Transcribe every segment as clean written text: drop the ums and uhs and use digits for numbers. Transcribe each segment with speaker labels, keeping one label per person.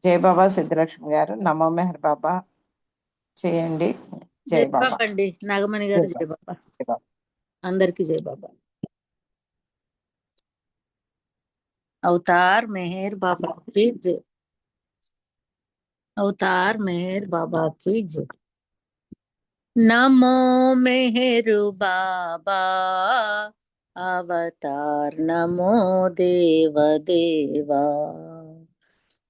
Speaker 1: జై బాబా సిద్ధలక్ష్మి గారు, నమో మెహర్ బాబా చేయండి.
Speaker 2: జై
Speaker 1: జై బాబా.
Speaker 2: బాబా అండి. నాగమణి
Speaker 1: జై
Speaker 2: గారు జై
Speaker 1: బాబా.
Speaker 2: బాబా.
Speaker 1: జై బాబా.
Speaker 2: అందరికి జై బాబా. अवतार मेहर बाबा की जय. अवतार मेहर बाबा की जय. नमो मेहर बाबा अवतार नमो देव देवा.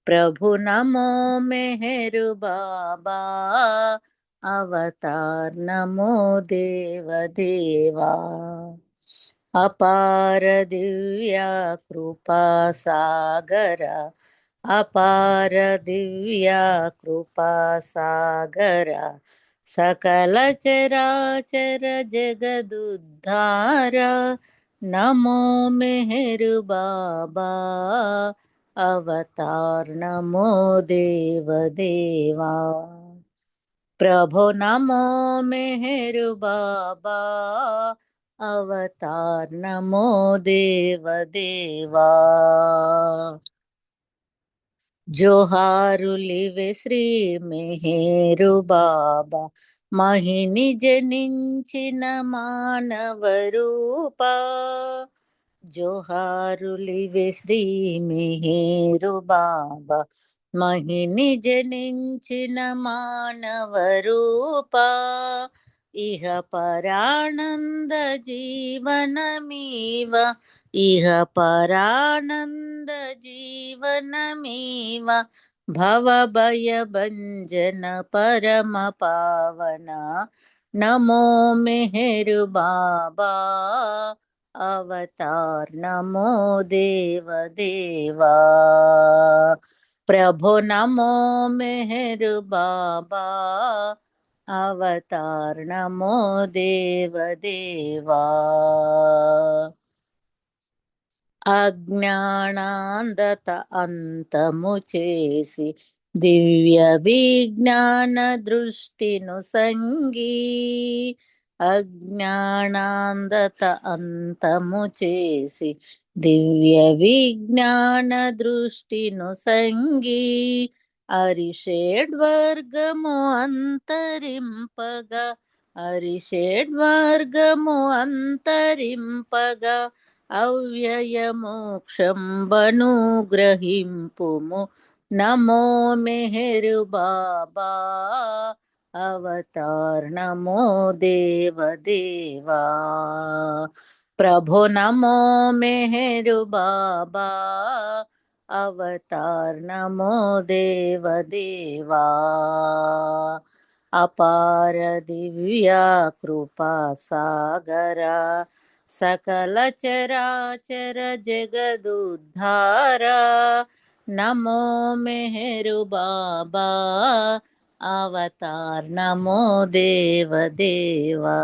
Speaker 2: प्रभु नमो मेहर बाबा अवतार नमो देव देवा. अपार दिव्या कृपा सागर. अपार दिव्या कृपा सागर. सकल चराचर जगदुद्धार. नमो मेहर बाबा अवतार नमो देव देवा. प्रभु नमो मेहर बाबा अवतार नमो देव देवा. జోహారులివే శ్రీ మెహేరు బాబా మహిని జనించిన మానవ రూప. జోహారులివే శ్రీ మెహేరు బాబా మహిని జనించిన మానవ రూప. ఇహ పరానంద జీవనమీవ. ఇహ పరానంద జీవనమీవ. భవభయ భంజన పరమ పావన. నమో మెహరు బాబా अवतार नमो देव देवा. प्रभु नमो मेहर बाबा अवतार नमो देव देवा. అజ్ఞానాంధత అంతము చేసి దివ్య విజ్ఞాన దృష్టిను సంగీ. అజ్ఞానాంధత అంతము చేసి దివ్య విజ్ఞాన దృష్టిను సంగీ. అరిషేడ్వర్గము అంతరింపగా. అరిషేడ్వర్గము అంతరింపగా. అవ్యయ మోక్షంబను గ్రహింపుము. నమో మెహరు బాబా అవతార్ నమో దేవ దేవా. ప్రభు నమో మెహరు బాబా అవతార్ నమో దేవ దేవా. అపార దివ్య కృపా సాగరా. सकल चराचर जगदुद्धारा. नमो मेहरु बाबा अवतार नमो देव देवा.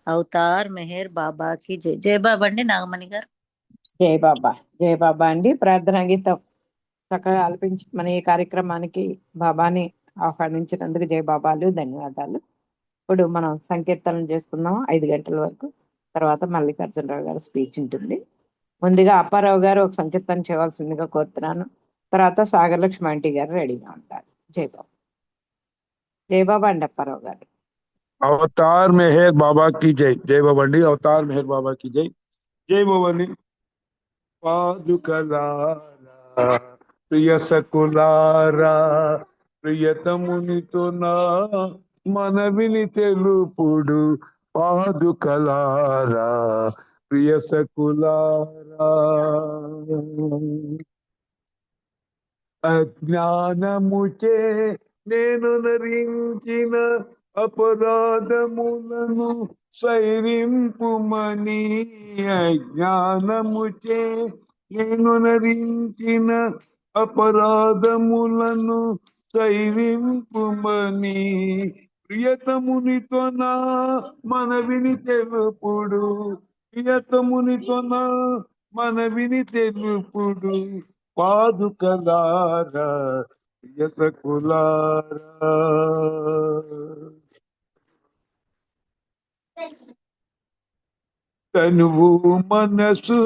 Speaker 2: అవతార్ మెహర్ బాబా కి జై. జై బాబా అండి నాగమణి గారు.
Speaker 1: జై బాబా. జై బాబా అండి. ప్రార్థనా గీతం చక్కగా ఆలపించి మన ఈ కార్యక్రమానికి బాబాని ఆహ్వానించినందుకు జై బాబాలు, ధన్యవాదాలు. ఇప్పుడు మనం సంకీర్తనం చేసుకుందాం 5 గంటల వరకు. తర్వాత మల్లికార్జునరావు గారు స్పీచ్ ఉంటుంది. ముందుగా అప్పారావు గారు ఒక సంకీర్తన చేయవలసిందిగా కోరుతున్నాను. తర్వాత సాగరలక్ష్మి ఆంటీ గారు రెడీగా ఉంటారు. జై బాబా. జై బాబా అండి అప్పారావు గారు.
Speaker 3: अवतार मेहर बाबा की जय. जय बाबा अवतार मेहर बाबा की जय. जय बाबा పాదుకలారా ప్రియ సకులారా ప్రియతమునితో నా మనవిని తెలుపుడు. పాదుకలారా ప్రియ సకులారా అజ్ఞానముచే నేను నరించిన అపరాధములను సైరింపుమని. అజ్ఞానముచే నేను నరించిన అపరాధములను సైరింపుమని. ప్రియతమునితో నా మనవిని తెలుపుడు. ప్రియతమునితో నా మనవిని తెలుపుడు. పాదుకలారా యసకులారా తనువు మనసు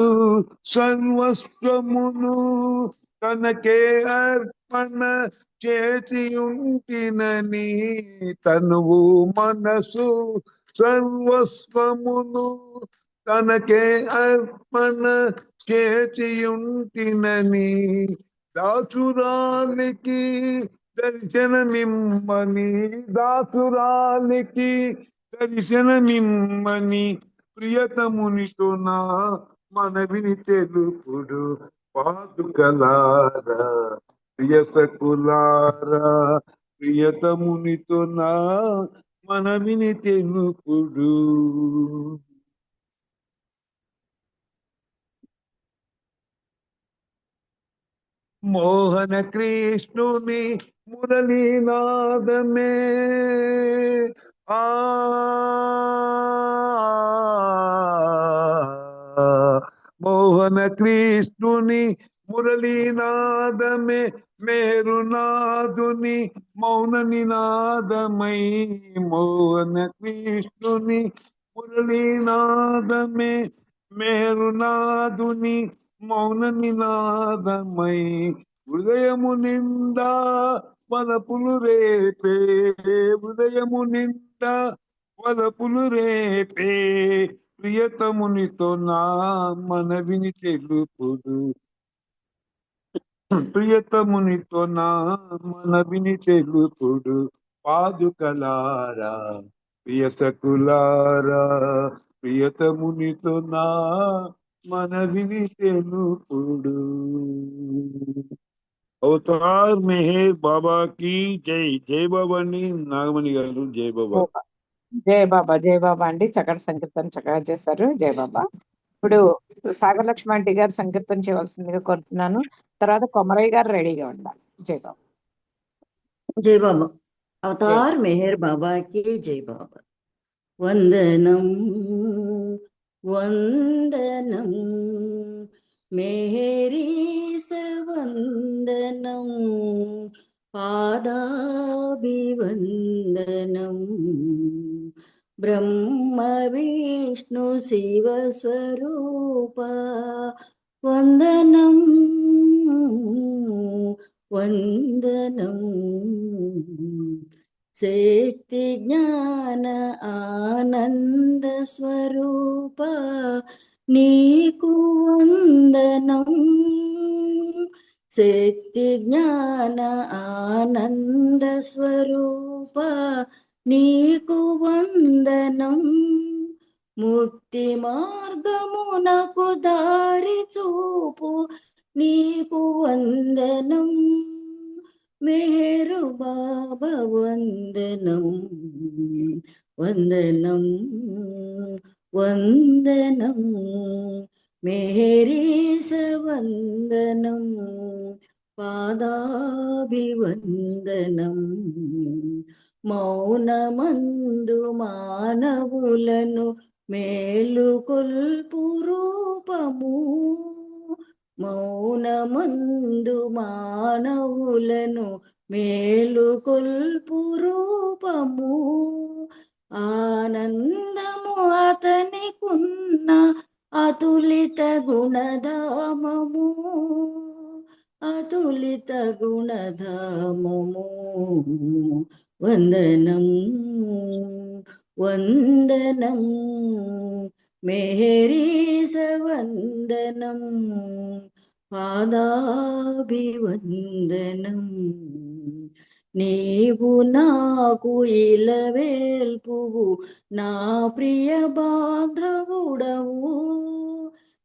Speaker 3: సర్వస్వమును తనకే అర్పణ చేసి ఉంటినని తనువు మనసు సర్వస్వమును తనకే అర్పణ చేసి ఉంటినని దాసురాలికి దర్శనమిమ్మని దాసురాలికి దర్శనమిమ్మని ప్రియతమునితో నా మనవిని తెలుపుడు పాదుకలారా ప్రియసకులారా ప్రియతమునితో నా మనవిని తెలుపుడు. మోహన కృష్ణుని మురళీనాదమే ఆ మోహన కృష్ణుని మురళీనాదమే మేరునాదుని మౌన నినాదమై మోహన కృష్ణుని మురళీనాదమే మేరునాదుని మౌన నినాదమై హృదయము నిండా వలపులు రేపే హృదయము నిండా వలపులు రేపే ప్రియతమునితో నా మనవిని తెలుపుడు ప్రియతమునితో నా మనవిని తెలుపుడు పాదుకలారా ప్రియసకులారా ప్రియతమునితో నా మనవిని తెలుపుడు. అవతార్ మెహర్ బాబా की జై. జై బాబా అండి నాగమణి గారు. జై బాబా.
Speaker 1: జయ బాబా, జయ బాబా అండి. చక్కటి సంకీర్తన చక్కగా చేశారు. జయ బాబా. ఇప్పుడు సాగర్ లక్ష్మి ఆంటీ గారు సంకీర్తన చేయవలసిందిగా కోరుతున్నాను. తర్వాత కొమరయ్య గారు రెడీగా ఉండాలి. జయ బాబా.
Speaker 2: జై బాబా. అవతార్ మెహర్ బాబాకి జై బాబా. వందనం వందనం మెహరీస వందనం పాదాభివందనం బ్రహ్మ విష్ణు శివ స్వరూప వందనం వందనం శక్తి జ్ఞాన ఆనంద స్వరూప నీకు వందనం శక్తి జ్ఞాన ఆనంద స్వరూప నీకు వందనం ముక్తి మార్గమునకు దారి చూపు నీకు వందనం మేరు బాబా వందనం వందనం వందనం మేరీస వందనం పాదాభివందనం మౌనమందు మానవులను మేలుకొల్పు రూపము మౌనమందు మానవులను మేలుకొల్పు రూపము ఆనందము అతనికున్న అతులిత గుణధామము అతులిత గుణధామము వందనం వందనం మెహరీస వందనం పాదాభివందనం నీవు నాకు ఇలవేల్పువు నా ప్రియ బాంధవుడవు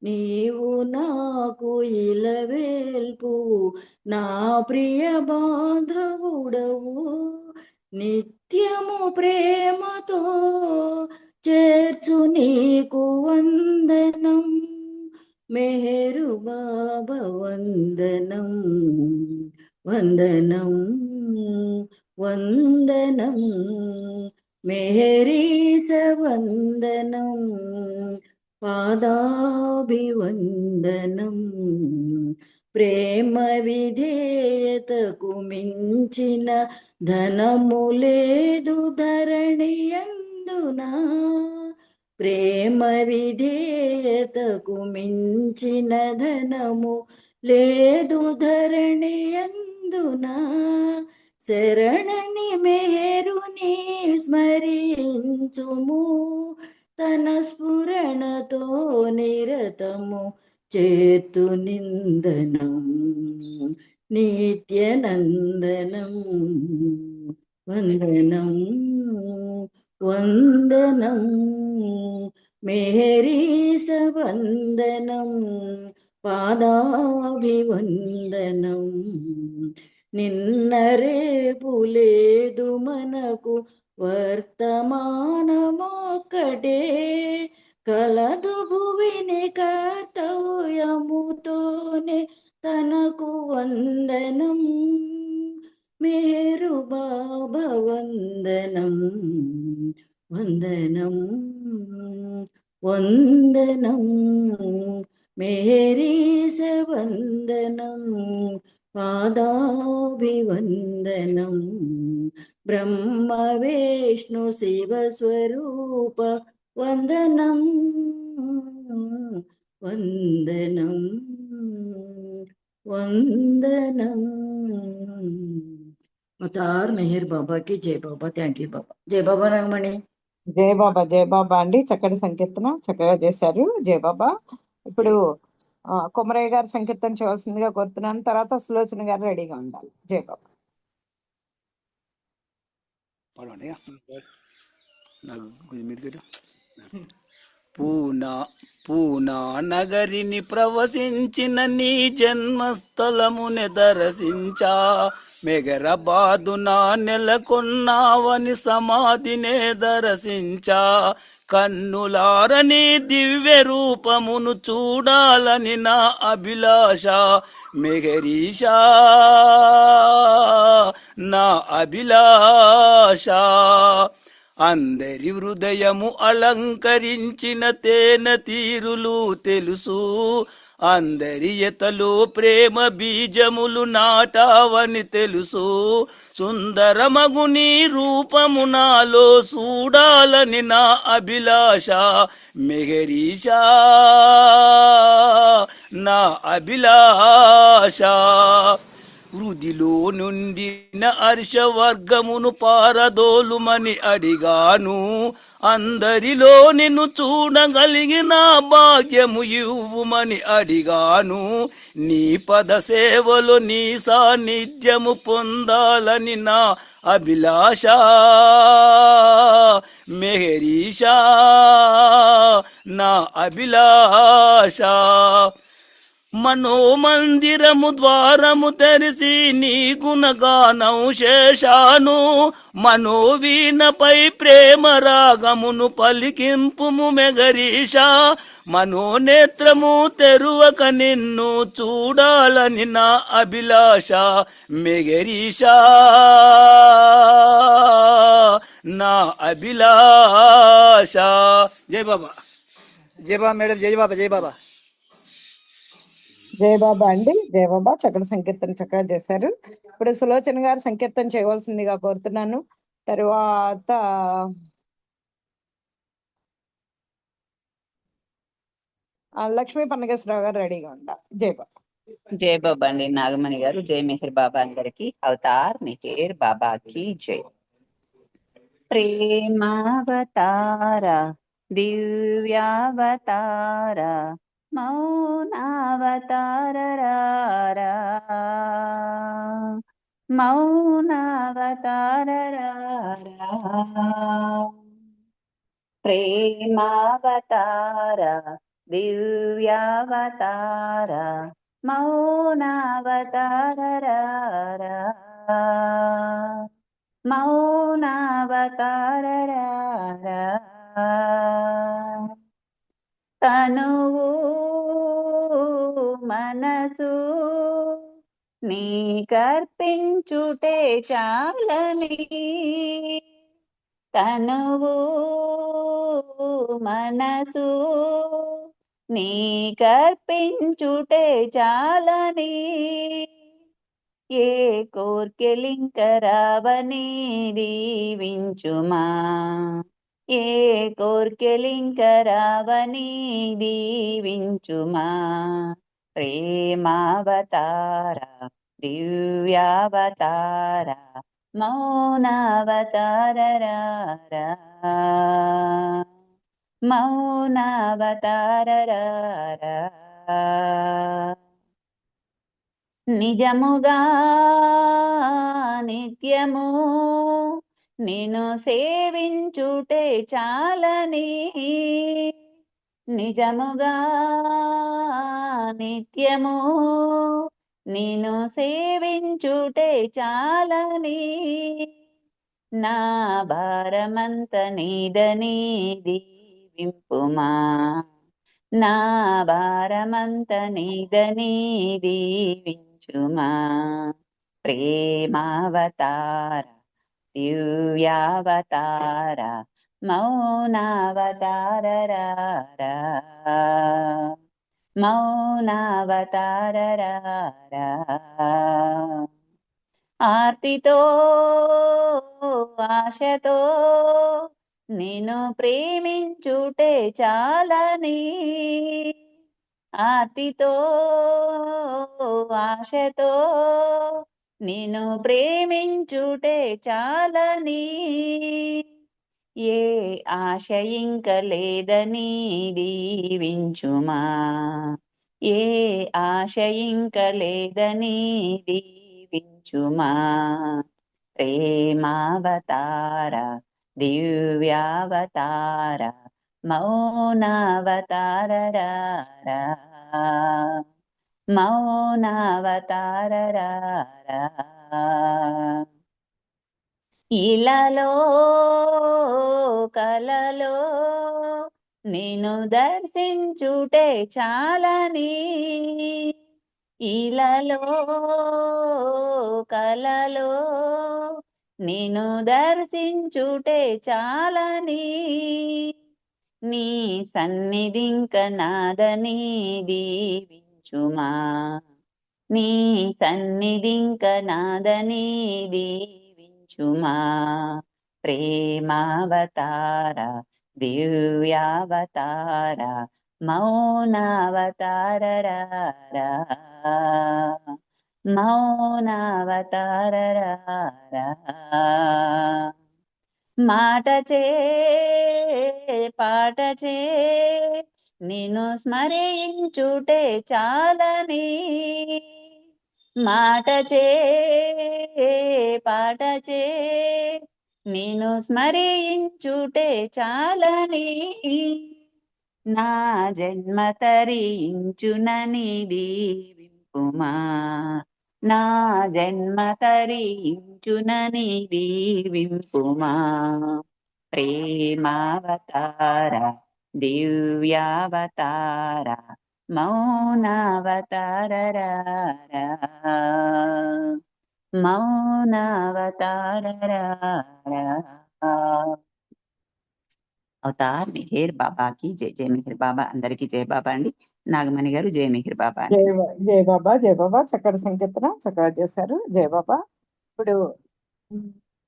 Speaker 2: నీవు నాకు ఇలవేల్పువు నా ప్రియ బాంధవుడవు నిత్యము ప్రేమతో చేర్చు నీకు వందనం మెహరు బాబా వందనం వందనం వందనం మెహరీస వందనం పాదాభివందనం ప్రేమ విధేయతకు మించిన ధనము లేదు ధరణియందునా ప్రేమ విధేయతకు మించిన ధనము
Speaker 4: లేదు ధరణి అందున శరణని మేరుని స్మరించుము తన స్ఫురణతో నిరతము చేతు నిందనం నిత్యనందనం వందనం వందనం మేరీస వందనం పాదాభివందనం నిన్న రేపు లేదు మనకు వర్తమానమొక్కటే కలదు భువిని కర్తవ్యముతోనే తనకు వందనం మేరు బాబా వందనం వందనం వందనం మేరీస వందనం పాదాభివందనం బ్రహ్మ విష్ణు శివ స్వరూప వందనం వందనం వందనం అవతార్ మెహర్ బాబాకి జై బాబా. థ్యాంక్ యూ బాబా. జై బాబా నాగమణి.
Speaker 1: జయ బాబా అండి. చక్కటి సంకీర్తన చక్కగా చేశారు జయ బాబా. ఇప్పుడు కొమరయ్య గారు సంకీర్తన చేయవలసిందిగా కోరుతున్నాను. తర్వాత సులోచన గారు రెడీగా ఉండాలి. జయ బాబా.
Speaker 5: పూనా నగరిని ప్రవశించిన నీ జన్మస్థలముని దర్శించా మెగరబాదున నెలకొన్నావని సమాధినే దర్శించా కన్నులారని దివ్య రూపమును చూడాలని నా అభిలాష మెగరీషా నా అభిలాష అందరి హృదయము అలంకరించిన తేన తీరులు తెలుసు అందరి ఎతలో ప్రేమ బీజములు నాటావని తెలుసు సుందరమగుని రూపము నాలో చూడాలని నా అభిలాష మెహరీషా నా అభిలాష వృదిలో నుండిన హర్షవర్గమును పారదోలుమని అడిగాను అందరిలో నిన్ను చూడగలిగిన భాగ్యము ఇవ్వుమని అడిగాను నీ పద సేవలో నీ సాన్నిధ్యము పొందాలని నా అభిలాష మెహరీషా నా అభిలాష మనోమందిరము ద్వారము తెరిసి నీ గుణగానం శేషాను మనోవీణపై ప్రేమ రాగమును పలికింపుము మెగరీషా మనోనేత్రము తెరువక నిన్ను చూడాలని నా అభిలాష మెగరీషా నా అభిలాష. జై బాబా.
Speaker 6: జై బాబా మేడం. జై బాబా. జై బాబా.
Speaker 1: జయ బాబా అండి. జయ బాబా చక్కటి సంకీర్తన చక్కగా చేశారు. ఇప్పుడు సులోచన గారు సంకీర్తన చేయవలసిందిగా కోరుతున్నాను. తరువాత లక్ష్మీ పన్నగేశ్వరరావు గారు రెడీగా ఉండాలి. జయ బాబా.
Speaker 2: జై బాబా అండి. నాగమణి గారు. జై మెహర్ బాబా అందరికి. అవతార్ మెహర్ బాబాకి జై. ప్రేమావతార దివ్యావతార మౌనావతార రారా మౌనావతార రారా ప్రేమావతార దివ్యావతార మౌనావతార రారా మౌనావతార రారా తనువు మనసు నీకర్పించుటే చాలని తనువు మనసు నీకర్పించుటే చాలని ఏ కోర్కెలింకరావని దీవించుమా ఏ కోర్కెలింకరావని దీవించుమా ప్రేమావతార దివ్యావతార మౌనావతార రారా మౌనావతార రారా నిజముగా నిత్యము నిన్ను సేవించుటే చాలని నిజముగా నిత్యము నిన్ను సేవించుటే చాలని నా భారమంత నీదని దీవింపుమా నా భారమంత నీదని దీవించుమా ప్రేమావతార దివ్యావతార మౌనావతార రారా మౌనావతార రారా ఆర్తితో ఆశతో నిన్ను ప్రేమించుటే చాలని ఆర్తితో ఆశతో నిన్ను ప్రేమించుటే చాలని ఏ ఆశ ఇంక లేదని దీవించుమా ఏ ఆశ ఇంక లేదని దీవించుమా ప్రేమావతార దివ్యావతార మౌనావతార రారా మౌనావతార రారా ఇలలో కలలో నిన్ను దర్శించుటే చాలని ఇలలో కలలో నిన్ను దర్శించుటే చాలని నీ సన్నిధింక నాదని దీవించుమా నీ సన్నిధింక నాదని దీవించుమా ప్రేమావతార దివ్యావతార మౌనావతార రారా మౌనావతార రారా మాటచే పాటచే నిన్ను స్మరించుటే చాలని మాటచే పాటచే నిన్ను స్మరించుటే చాలని నా జన్మ తరించునని దీవింపుమా నా జన్మ తరించునని దీవింపుమా ప్రేమావతార దివ్యావతార మౌనావతార రారా మౌనావతార రారా అవతార్ మెహర్ బాబాకి జై జై మెహర్ బాబా అందరికీ జై బాబా అండి నాగమణి గారు జై మెహర్ బాబా అండి
Speaker 1: జై బాబా చక్కటి సంకీర్తన చక్కగా చేశారు జై బాబా ఇప్పుడు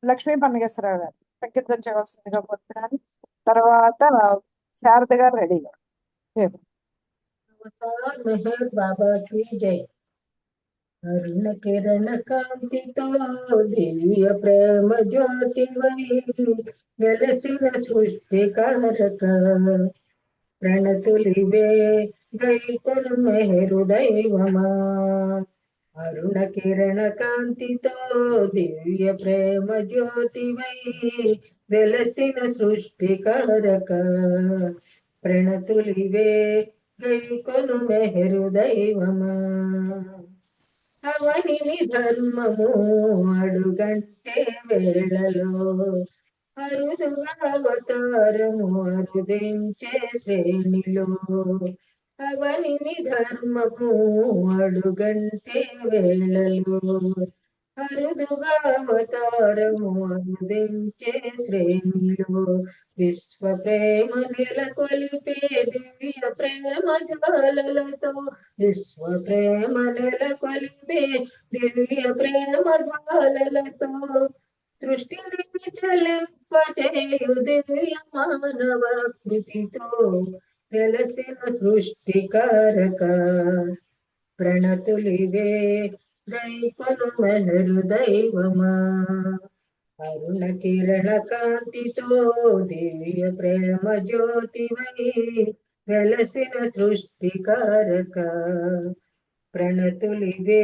Speaker 1: లక్ష్మీ పన్నగేశ్వరరావు గారు సంకీర్తన చేయవలసిందిగా కోరుతున్నాను తర్వాత శారద గారు రెడీగా
Speaker 7: अवतार मेहर बाबा की जय अरुण किरण कांति तो दिव्य प्रेम ज्योति वही వెలసిన సృష్టికారక ప్రణతులివే దైపరు మెహరు దైవమా అరుణ కిరణ కాంతితో దివ్య ప్రేమ జ్యోతి వై వెలసిన సృష్టికారక ప్రణతులివే గైకొను మెహరు దైవమా అవనిని ధర్మము అడుగంటే వేళలో అరుదుగా అవతారము అరుదించే శ్రేణిలో అవనిని ధర్మము అడుగంటే వేళలో అరుదుగా అవతారము అరుదించే శ్రేణిలో విశ్వ ప్రేమ నెలకొల్పే దివ్య ప్రేమ జ్వాలలతో విశ్వ ప్రేమ నెలకొల్పే దివ్య ప్రేమ జ్వాలలతో సృష్టిని చలింపజేయు దివ్య మానవ కృతితో వెలసిన సృష్టికారక ప్రణతులివే గైకొను మెహరు దైవమా అరుణ కిరణ కాంతితో దివ్య ప్రేమ జ్యోతివై వెలసిన సృష్టికారక ప్రణతులివే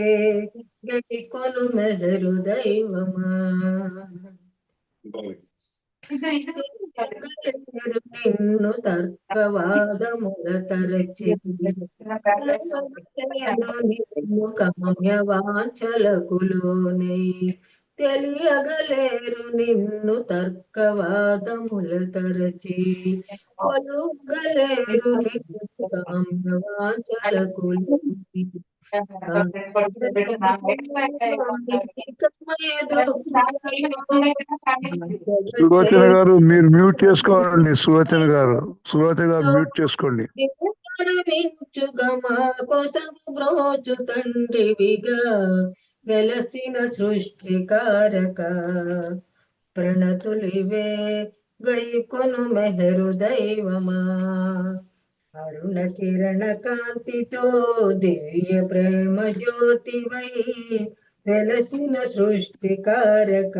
Speaker 7: గైకొను మెహరు దైవమా నిన్ను తర్కవాదముల తరచి నిన్ను కామ్యవాంఛలకులోనై తెలియగలేరు నిన్ను తర్కవాదముల తరచి కొలుగలేరు నిన్ను కామ్యవాంఛలకులోనై
Speaker 3: సులోచన గారు మీరు మ్యూట్ చేసుకోవాలండి. సులోచన గారు మ్యూట్ చేసుకోండి.
Speaker 7: మించుగమా కొసము బ్రోచు తండ్రివిగా వెలసిన సృష్టికారక ప్రణతులివే గైకొను మెహరు దైవమా అరుణ కిరణ కాంతితో దివ్య ప్రేమ జ్యోతివై వెలసిన సృష్టికారక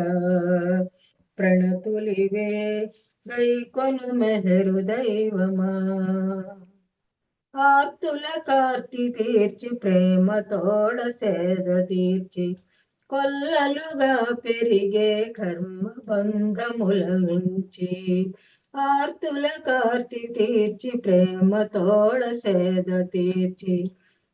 Speaker 7: ప్రణతులివే గైకొను మెహరు దైవమా ఆర్తుల కార్తి తీర్చి ప్రేమ తోడ సేద తీర్చి కొల్లలుగా పెరిగే కర్మ బంధముల నుంచి ఆర్తుల కార్తి తీర్చి ప్రేమ తోడ సేద తీర్చి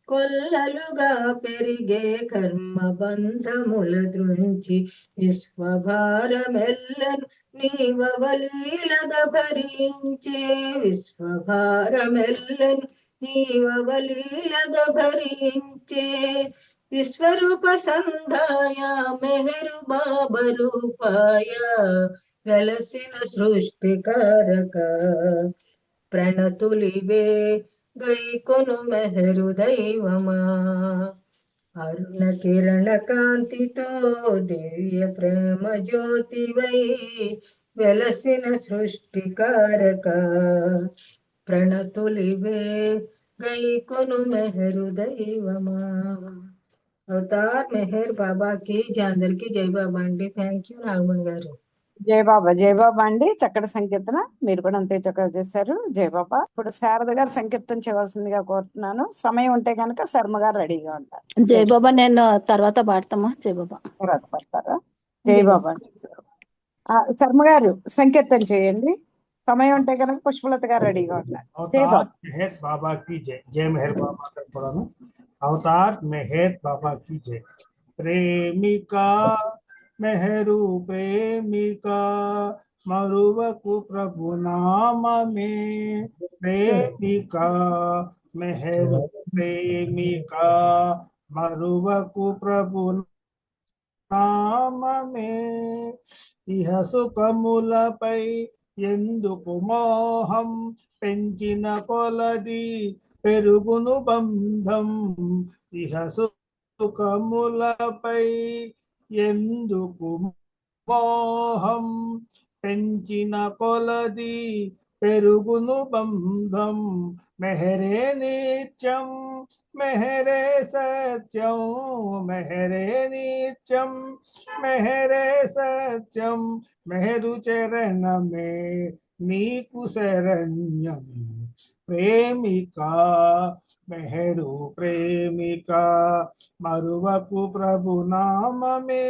Speaker 7: కొల్లలుగా పెరిగే కర్మ బంధముల దృంచి విశ్వభారమెల్లను నీవలీలగ భరించే విశ్వభారమెల్లను నీవలీలగ భరించే విశ్వరూప సంధాయ మెహరు బాబరూపాయ వెలసిన సృష్టికారక ప్రణతులివే గైకొను మెహరు దైవమా అరుణ కిరణ కాంతితో దివ్య ప్రేమ జ్యోతివై వెలసిన సృష్టికారక ప్రణతులివే గైకొను మెహరు దైవమా అవతార్ మెహర్ బాబాకి అందరికి జై బాబా అండి. థ్యాంక్ యూ నాగమణి గారు.
Speaker 1: జై బాబా అండి. చక్కటి సంకీర్తన, మీరు కూడా అంతే చక్కగా చేశారు. జై బాబా. ఇప్పుడు శారద గారు సంకీర్తన చేయవలసిందిగా కోరుతున్నాను. సమయం ఉంటే కనుక శర్మ గారు రెడీగా ఉంటారు.
Speaker 8: జై బాబా నేను తర్వాత పాడతామా? జై బాబా
Speaker 1: తర్వాత పడతారా? జై బాబా. శర్మ గారు సంకీర్తన చేయండి. సమయం ఉంటే కనుక పుష్పలత గారు రెడీగా ఉంటారు. జై బాబా.
Speaker 9: మెహర్ బాబా की जय. जय मेहर बाबा कर पढ़ाను. అవతార్ మెహర్ బాబా की जय. ప్రేమికా మెహరు ప్రేమికా మరువకు ప్రభు నామమే ప్రేమికా మెహరు ప్రేమికా మరువకు ప్రభు నామమే ఇహ సుఖములపై ఎందుకు మోహం పెంచిన కొలది పెరుగును బంధం ఇహ సుఖములపై ఎందుకు మోహం పెంచిన కొలది పెరుగును బంధం మెహరే నిత్యం మెహరే సత్యం మెహరే నిత్యం మెహరే సత్యం మెహరు చరణమే నీకు శరణ్యం ప్రేమికా మెహరు ప్రేమికా మరువకు ప్రభు నామమే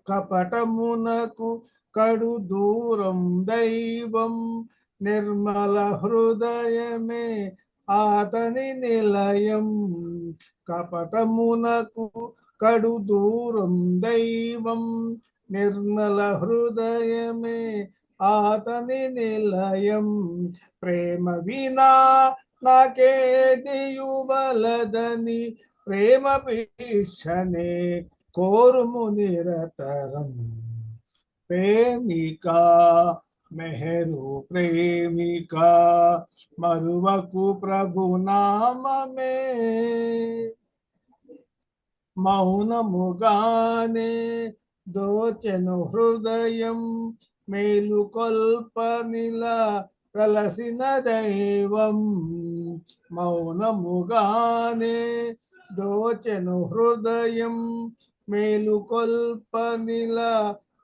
Speaker 9: కపటమునకు కడు దూరం దైవం నిర్మల హృదయమే ఆతని నిలయం కపటమునకు కడు దూరం దైవం నిర్మల హృదయమే ఆతని నిలయం ప్రేమ వినా నాకేదియు బలదని ప్రేమ పీక్షనే కోరుము నిరతరం ప్రేమికా మెహరు ప్రేమికా మరువకు ప్రభు నామమే మౌనముగానే దోచెను హృదయం మేలు కొల్పనిలా కలసిన దైవం మౌనముగానే దోచెను హృదయం మేలుకొల్పనిలా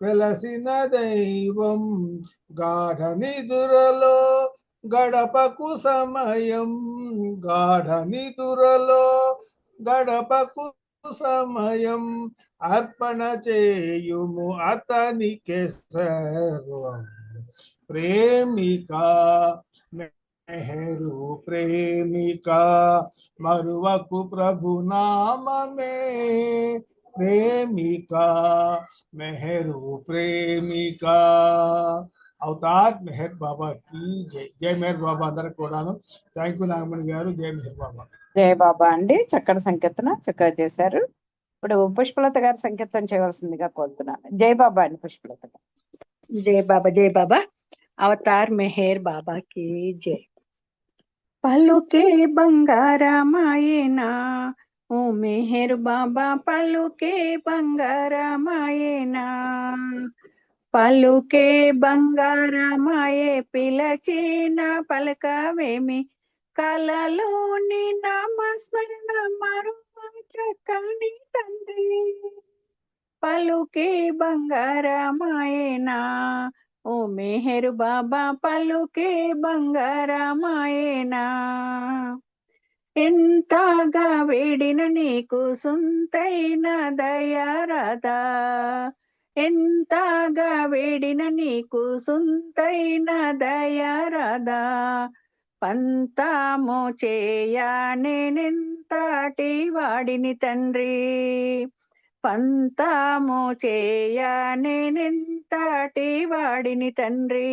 Speaker 9: వెలసిన దైవం గాఢ నిదురలో గడపకు సమయం గాఢ నిదురలో గడపకు సమయం అర్పణ చేయుము అతనికే సర్వం ప్రేమిక మెహరు ప్రేమిక మరువకు ప్రభు నామమే ప్రేమిక మెహరు ప్రేమిక అవతార్ మెహర్ బాబా కి జై. జై మెహర్ బాబా అందరికి కూడాను. థ్యాంక్ యూ నాగమణి గారు. జై మెహర్ బాబా.
Speaker 1: జయ బాబా అండి, చక్కటి సంకీర్తన చక్కగా చేశారు. ఇప్పుడు పుష్పలత గారు సంకీర్తన చేయవలసిందిగా కోరుతున్నాను. జై బాబా అండి. పుష్పలత గారు.
Speaker 10: जय बाबा जय बाबा। अवतार मेहर बाबा की जय। पलुके बंगारा मायेना ओ मेहर बाबा पलुके बंगारा मायेना పలుకే బంగారమాయే పిలచిన పలకవేమి కలలోని నామస్మరణ మరువ చక్కని తండ్రి పలుకే బంగారమాయేనా ఓ మెహరు బాబా పలుకే బంగారమాయేనా ఎంతగా వేడిన నీకు సొంతైన దయారాదా ఎంతగా వేడిన నీకు సొంతైన దయారాదా పంతామో చేయా నేనెంతటి వాడిని తండ్రి పంతామో చేయా నేనెంతటి వాడిని తండ్రి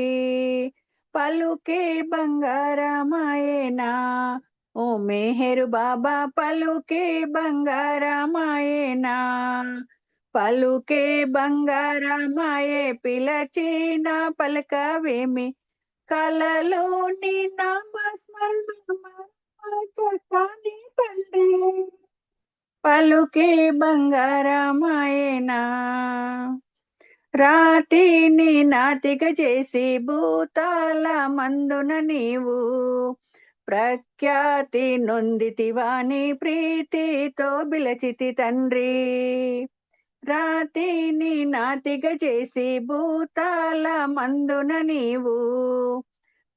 Speaker 10: పలుకే బంగారమాయేనా ఓ మెహరు బాబా పలుకే బంగారమాయేనా పలుకే బంగారమాయే పిలచిన పలకవేమి కలలోని నామస్మరణ చక్కని తండ్రి పలుకే బంగారమాయేనా రాతిని నాతిక చేసి భూతాల మందున నీవు ప్రఖ్యాతి నొందితివాని ప్రీతితో బిలచితి తండ్రి రాతిని నాతిక చేసి భూతాల మందున నీవు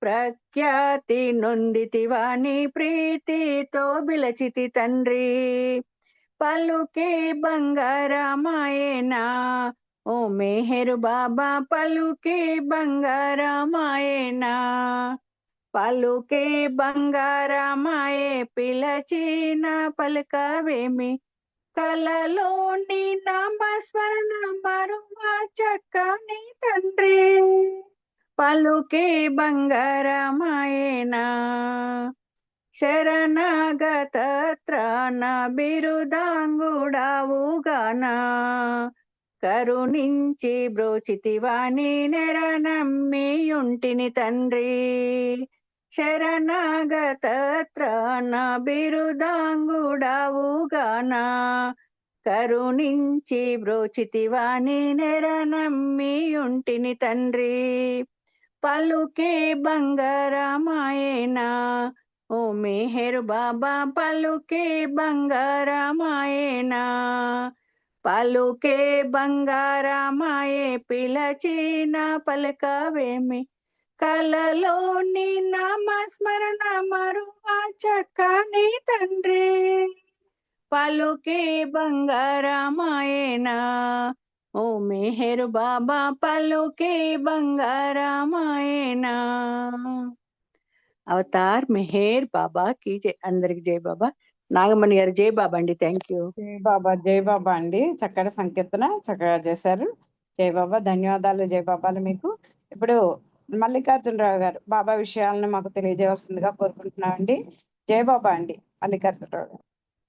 Speaker 10: ప్రఖ్యాతి నొందితివాని ప్రీతితో బిలచితి తండ్రి పలుకే బంగారమాయేనా ఓ మెహరు బాబా పలుకే బంగారమాయేనా పలుకే బంగారమాయే పిలచిన పలకవేమి కలలోని నామస్మరణ మరువ చక్కని తండ్రి పలుకే బంగారమాయేనా శరణాగత త్రాణ బిరుదాంగుడావుగానా కరుణించి బ్రోచితివాని నెరనమ్మియుంటిని తండ్రి శరణాగత త్రాణ బిరుదాంగుడావుగానా కరుణించి బ్రోచితివాని నెరనమ్మియుంటిని తండ్రి పలుకే బంగారమాయేనా ఓ మెహరు బాబా పలుకే బంగారమాయేనా పలుకే బంగారమాయే పిలచిన పలకవేమి కలలోని నామస్మరణ మరువ చక్కని తండ్రి పలుకే బంగారమాయేనా ఓ మెహరు బాబా పలుకే బంగారమాయేనా అవతార్ మెహర్ బాబా కి జై. అందరికి జై బాబా. నాగమణి గారు జై బాబా అండి. Thank you.
Speaker 1: జై బాబా. జై బాబా అండి, చక్కటి సంకీర్తన చక్కగా చేశారు. జై బాబా. ధన్యవాదాలు జై బాబాలు మీకు. ఇప్పుడు మల్లికార్జునరావు గారు బాబా విషయాలను మాకు తెలియజేయవలసిందిగా కోరుకుంటున్నామండి. జై బాబా అండి మల్లికార్జునరావు గారు.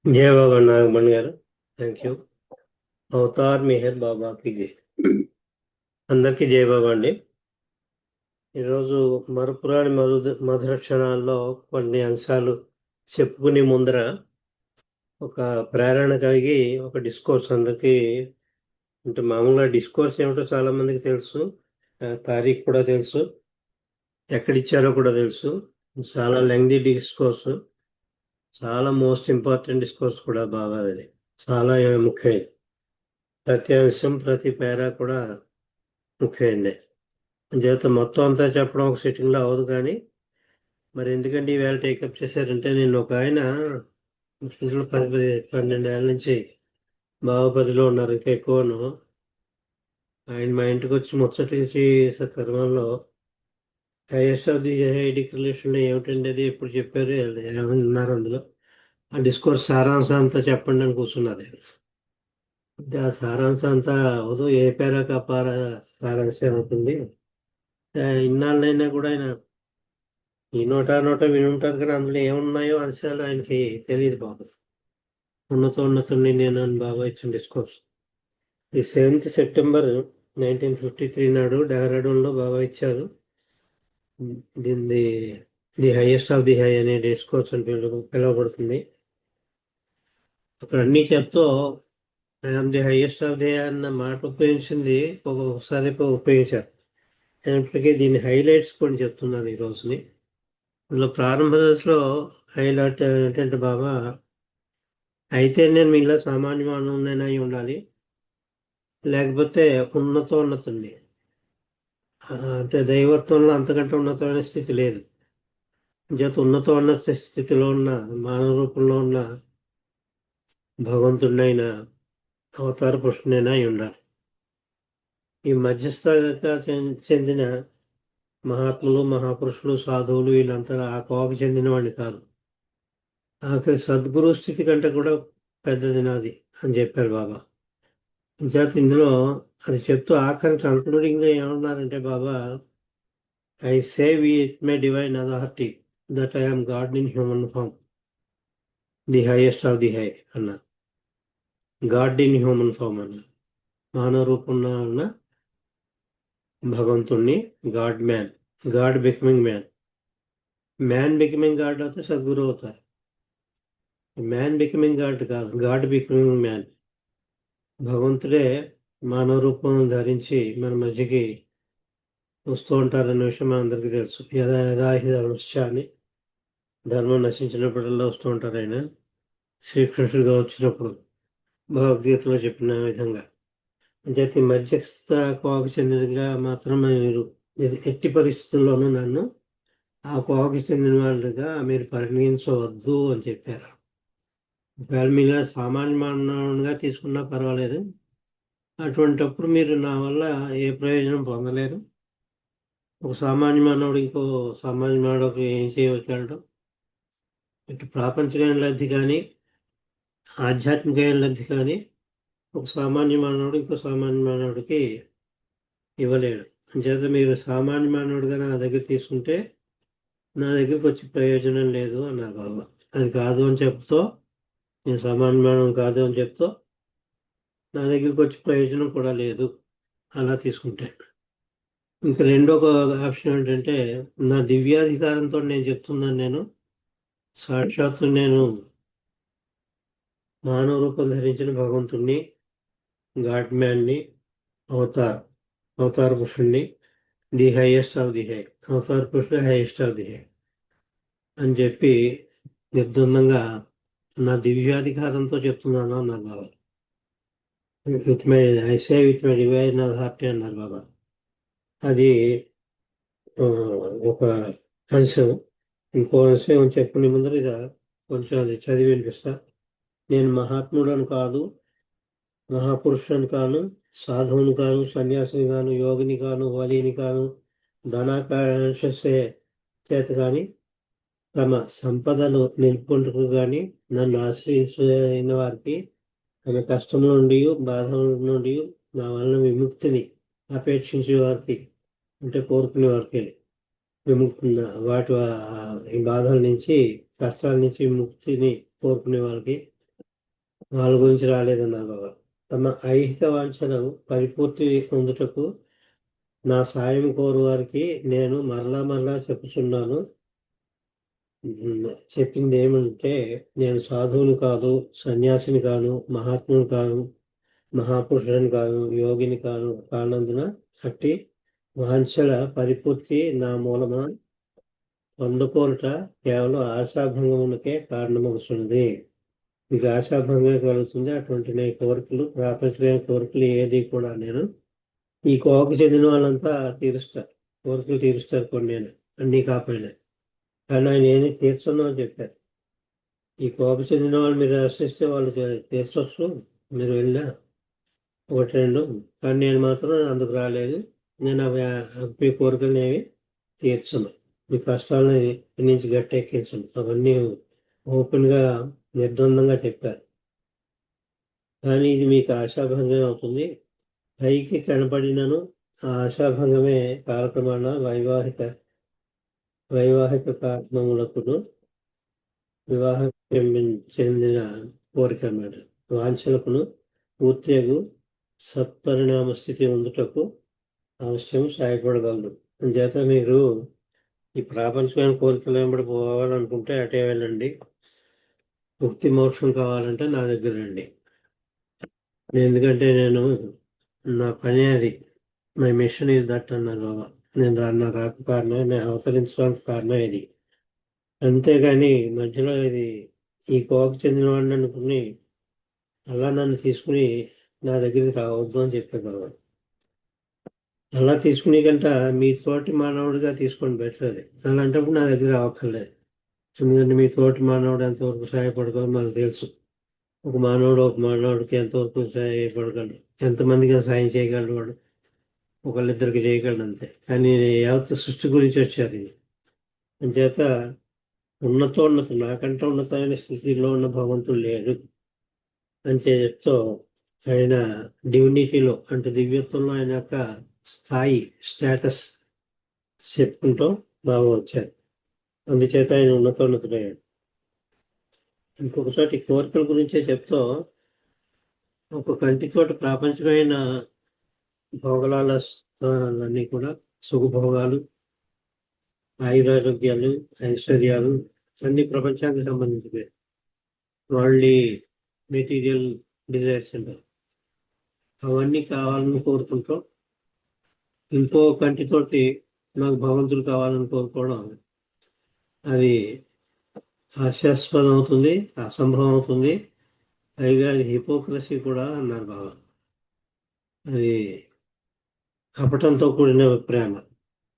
Speaker 11: జై బాబా నాగమణి గారు. Thank you. అవతార్ మెహర్ బాబాకి జై. అందరికీ జై బాబా అండి. ఈరోజు మరుపురాని మధుర క్షణాల్లో కొన్ని అంశాలు చెప్పుకుని ముందర ఒక ప్రేరణ కలిగి ఒక డిస్కోర్స్ అందరికీ అంటే మామూలుగా డిస్కోర్స్ ఏమిటో చాలా మందికి తెలుసు, తారీఖు కూడా తెలుసు, ఎక్కడిచ్చారో కూడా తెలుసు. చాలా లెంగ్దీ డిస్కోర్స్. చాలా మోస్ట్ ఇంపార్టెంట్ డిస్కోర్స్ కూడా బాబా అది చాలా ముఖ్యమైనది. ప్రతి అంశం ప్రతి పేరా కూడా ముఖ్యమైనదే. చేత మొత్తం అంతా చెప్పడం ఒక సిట్టింగ్లో అవ్వదు, కానీ మరి ఎందుకంటే ఈవేళ టేకప్ చేశారంటే, నేను ఒక ఆయన 12 ఏళ్ళ నుంచి బాబాపదిలో ఉన్నారు, ఇంకా ఎక్కువను. ఆయన మా ఇంటికి వచ్చి ముచ్చటించి క్రమంలో హైయెస్ట్ ఆఫ్ ది డిక్లరేషన్లో ఏమిటండి అది ఎప్పుడు చెప్పారు ఏమన్నారు అందులో ఆ డిస్కోర్స్ సారాంశం అంతా చెప్పండి అని కూర్చున్నది. అంటే ఆ సారాంశం అంతా అవదు, ఏ పేరాకు ఆ సారాంశం అవుతుంది. ఇన్నాళ్ళైనా కూడా ఆయన ఈ నోట వినుంటారు, కానీ అందులో ఏమున్నాయో అంశాలు ఆయనకి తెలియదు బాబు. ఉన్నతుడిని నేను అని బాబా ఇచ్చిన డిస్కోర్స్ ఈ 7th సెప్టెంబర్ 1953 నాడు డెహ్రాడూన్లో బాబా ఇచ్చారు. దీన్ని the highest of the high అనే డిస్కోర్స్ అని పిలువబడుతుంది. అక్కడ అన్నీ చెప్తూ I'm the highest of the high అన్న మాట ఉపయోగించింది ఒక్కొక్కసారి ఉపయోగించారు. నేను ఇప్పటికీ దీన్ని హైలైట్స్ కూడా చెప్తున్నాను ఈ రోజుని. ఇందులో ప్రారంభ దశలో హైలైట్ ఏంటంటే బాబా, అయితే నేను మీలో సామాన్య మానవునైనా అయి ఉండాలి, లేకపోతే ఉన్నతుంది. అంటే దైవత్వంలో అంతకంటే ఉన్నతమైన స్థితి లేదు. ఉన్నత స్థితిలో ఉన్న మానవ రూపంలో ఉన్న భగవంతుడినైనా అవతార పురుషునైనా అయి ఉండాలి. ఈ మధ్యస్థగా చెందిన మహాత్ములు, మహాపురుషులు, సాధువులు వీళ్ళంతా ఆ కోవకు చెందిన వాడిని కాదు. ఆఖరి సద్గురు స్థితి కంటే కూడా పెద్దది నాది అని చెప్పారు బాబా. చేత ఇందులో అది చెప్తూ ఆఖరి కంక్లూడింగ్గా ఏమన్నారంటే Baba, I say with my divine authority that I'm God in human form, the highest of the high అన్నారు. గాడ్ ఇన్ హ్యూమన్ ఫామ్ అన్నారు. మానవ రూపంలో ఉన్న భగవంతుణ్ణి, God man, God becoming man. Man becoming God అవుతే సద్గురు అవుతారు. మ్యాన్ బికమింగ్ గాడ్ కాదు, God becoming man. భగవంతుడే మానవ రూపం ధరించి మన మధ్యకి వస్తూ ఉంటారన్న విషయం మనందరికీ తెలుసు. యథాహి ధర్మశ్చ అని ధర్మం నశించినప్పుడల్లా వస్తూ ఉంటారు ఆయన. శ్రీకృష్ణుడిగా వచ్చినప్పుడు భగవద్గీతలో చెప్పిన విధంగా. అంచేత మధ్యస్థ కోవకు చెందినగా మాత్రం మీరు ఎట్టి పరిస్థితుల్లోనూ నన్ను ఆ కోవకు చెందిన వాళ్ళుగా మీరు పరిగణించవద్దు అని చెప్పారు. ఒకవేళ మీరు సామాన్య మానవునిగా తీసుకున్నా పర్వాలేదు, అటువంటిప్పుడు మీరు నా వల్ల ఏ ప్రయోజనం పొందలేరు. ఒక సామాన్య మానవుడు ఇంకో సామాన్య మానవుడికి ఏం చేయగలడు? ఇటు ప్రాపంచికమైన లబ్ధి కానీ ఆధ్యాత్మికమైన లబ్ధి కానీ ఒక సామాన్య మానవుడు ఇంకో సామాన్య మానవుడికి ఇవ్వలేడు. అంచేత మీరు సామాన్య మానవుడిగా నా దగ్గర తీసుకుంటే నా దగ్గరికి వచ్చి ప్రయోజనం లేదు అన్నారు బాబా. అది కాదు అని చెప్తూ, నేను సామాన్య మానవుడు కాదు అని చెప్తూ నా దగ్గరికి వచ్చి ప్రయోజనం కూడా లేదు అలా తీసుకుంటే. ఇంకా రెండో ఆప్షన్ ఏంటంటే, నా దివ్యాధికారంతో నేను చెప్తున్నాను, నేను సాక్షాత్తు నేను మానవ రూపం ధరించిన భగవంతుణ్ణి, గాడ్ మ్యాన్ని, అవతార పురుషుణ్ణి, the highest of the high, అవతార పురుషుడు హైయెస్ట్ ఆఫ్ ది హై అని చెప్పి నిర్ద్వందంగా నా దివ్యాధికారంతో చెప్తున్నాను అన్నారు బాబా. విత్ మై డివైన్ అథారిటీ అన్నారు బాబా. అది ఒక అంశం. ఇంకో అంశం చెప్పుకునే ముందర ఇదా కొంచెం అది చదివి వినిపిస్తా. నేను మహాత్ములను కాదు, మహాపురుషులను కాను, సాధువుని కాను, సన్యాసిని కాను, యోగిని కాను, వలిని కాను, ధనాకాంక్షే చేత కానీ తమ సంపదలు నిలుపుకుంటూ కానీ నన్ను ఆశ్రయించిన వారికి తమ కష్టం నుండి, బాధల నుండి నా వలన విముక్తిని అపేక్షించే వారికి, అంటే కోరుకునే వారికి విముక్తి, వాటి ఈ బాధల నుంచి, కష్టాల నుంచి విముక్తిని కోరుకునే వాళ్ళకి వాళ్ళ గురించి రాలేదన్నారు బాబా. తమ ఐహిక వాంఛను పరిపూర్తి పొందుటకు నా సాయం కోరు వారికి నేను మరలా చెప్పుచున్నాను. చెప్పింది ఏమంటే, నేను సాధువుని కాదు, సన్యాసిని కాను, మహాత్ముని కాను, మహాపురుషుని కాను, యోగిని కానందున అట్టి వాంఛల పరిపూర్తి నా మూలమున పొందకోరుట కేవలం ఆశాభంగమునకే కారణమవుతున్నది. మీకు ఆశాభంగం కలుగుతుంది. అటువంటి నీ కోరికలు, ప్రాపంచికమైన కోరికలు ఏది కూడా నేను ఈ కోవకు చెందిన వాళ్ళంతా తీరుస్తారు, కోరికలు తీరుస్తారు కొన్ని, నేను అన్నీ కాకపోయినా. కానీ ఆయన ఏమీ తీర్చను అని చెప్పారు. ఈ కోపకు చెందిన వాళ్ళు మీరు ఆశ్రయిస్తే వాళ్ళు తీర్చవచ్చు, మీరు వెళ్ళా ఒకటి రెండు. కానీ నేను మాత్రం అందుకు రాలేదు. నేను అవి కోరికలను ఏవి తీర్చను, మీ కష్టాలను నుంచి గట్టెక్కించను. అవన్నీ ఓపెన్గా నిర్ద్వందంగా చెప్పారు. కానీ ఇది మీకు ఆశాభంగం అవుతుంది. పైకి కనపడినను ఆ ఆశాభంగమే కాలక్రమాన వైవాహిక కారణములకును వివాహం చెందిన కోరిక అన్నమాట. వాంఛలకును పూర్తిగా సత్పరిణామ స్థితి ఉండుటకు అవశ్యం సహాయపడగలదు. అందుచేత మీరు ఈ ప్రాపంచికమైన కోరికలు వెంబడి పోవాలనుకుంటే అటే వెళ్ళండి. ముక్తి మోక్షం కావాలంటే నా దగ్గర రండి. ఎందుకంటే నేను నా పని అది, మై మిషన్ ఈజ్ దట్ అన్నారు బాబా. నేను నా రాక కారణం, నేను అవతరించడానికి కారణం ఇది. అంతేగాని మధ్యలో ఇది ఈ కోపకు చెందిన వాడిని అనుకుని అలా నన్ను తీసుకుని నా దగ్గరికి రావద్దు అని చెప్పారు బాబా. అలా తీసుకునే కంట మీ తోటి మానవుడిగా తీసుకొని బెటర్ అది. అలాంటప్పుడు నా దగ్గర రావక్కర్లేదు. ఎందుకంటే మీ తోటి మానవుడు ఎంతవరకు సహాయపడగలదో మనకు తెలుసు. ఒక మానవుడికి ఎంతవరకు సహాయపడగలడు, ఎంతమందికి సాయం చేయగలడు వాడు, ఒకళ్ళిద్దరికి చేయగలడు అంతే. కానీ యావత్ సృష్టి గురించి వచ్చారు ఇది. అంచేత ఉన్నతోన్నత, నాకంటే ఉన్నతమైన స్థితిలో ఉన్న భగవంతుడు లేడు అని చెప్తూ ఆయన డివినిటీలో అంటే దివ్యత్వంలో ఆయన యొక్క స్థాయి, స్టేటస్ చెప్పుకుంటూ బాగా వచ్చారు. అందుచేత ఆయన ఉన్నతోన్నతుడయ్యాడు. ఇంకొకసారి కోరికల గురించే చెప్తూ ఒక కంటితోటి ప్రాపంచమైన భోగలాలన్నీ కూడా సుఖభోగాలు, ఆయురారోగ్యాలు, ఐశ్వర్యాలు అన్ని ప్రపంచానికి సంబంధించినవి. వాళ్ళ మెటీరియల్ డిజైర్స్ అంటారు. అవన్నీ కావాలని కోరుకుంటాం. ఇంకో కంటితోటి నాకు భగవంతుడు కావాలని కోరుకోవడం అది హాస్యాస్పదం అవుతుంది, అసంభవం అవుతుంది. పైగా అది హిపోక్రసీ కూడా అన్నారు బాబా. అది కపటంతో కూడిన ప్రేమ.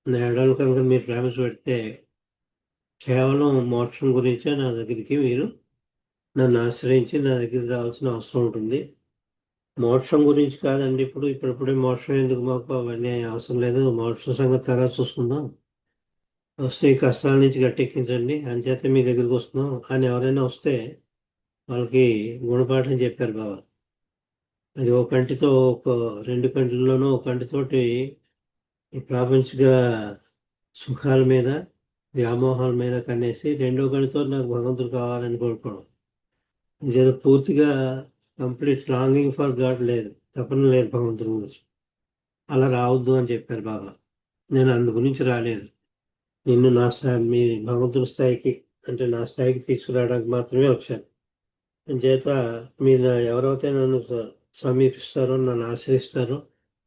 Speaker 11: నేడలు కనుక మీరు ప్రేమ పెడితే కేవలం మోక్షం గురించే నా దగ్గరికి మీరు నన్ను ఆశ్రయించి నా దగ్గరికి రావాల్సిన అవసరం ఉంటుంది. మోక్షం గురించి కాదండి. ఇప్పుడే మోక్షం ఎందుకు, మాకు అవన్నీ అవసరం లేదు. మోక్షం సంగతి తర్వాత చూసుకుందాం. వస్తే ఈ కష్టాల నుంచి గట్టెక్కించండి, అంచేత మీ దగ్గరికి వస్తున్నాం అని ఎవరైనా వస్తే వాళ్ళకి గుణపాఠం చెప్పారు బాబా. అది ఒక కంటితో, ఒక రెండు కంటిల్లోనూ ఒక కంటితోటి ఈ ప్రాపంచిక సుఖాల మీద, వ్యామోహాల మీద కనేసి రెండో కంటితో నాకు భగవంతుడు కావాలని కోరుకోవడం. ఇంకేదో పూర్తిగా కంప్లీట్ లాంగింగ్ ఫర్ గాడ్ లేదు, తపన లేదు భగవంతుడి గురించి. అలా రావద్దు అని చెప్పారు బాబా. నేను అందు గురించి రాలేదు. నిన్ను నా మీ భగవంతుడి స్థాయికి అంటే నా స్థాయికి తీసుకురావడానికి మాత్రమే వచ్చాను. చేత మీరు ఎవరైతే నన్ను సమీపిస్తారో, నన్ను ఆశ్రయిస్తారో,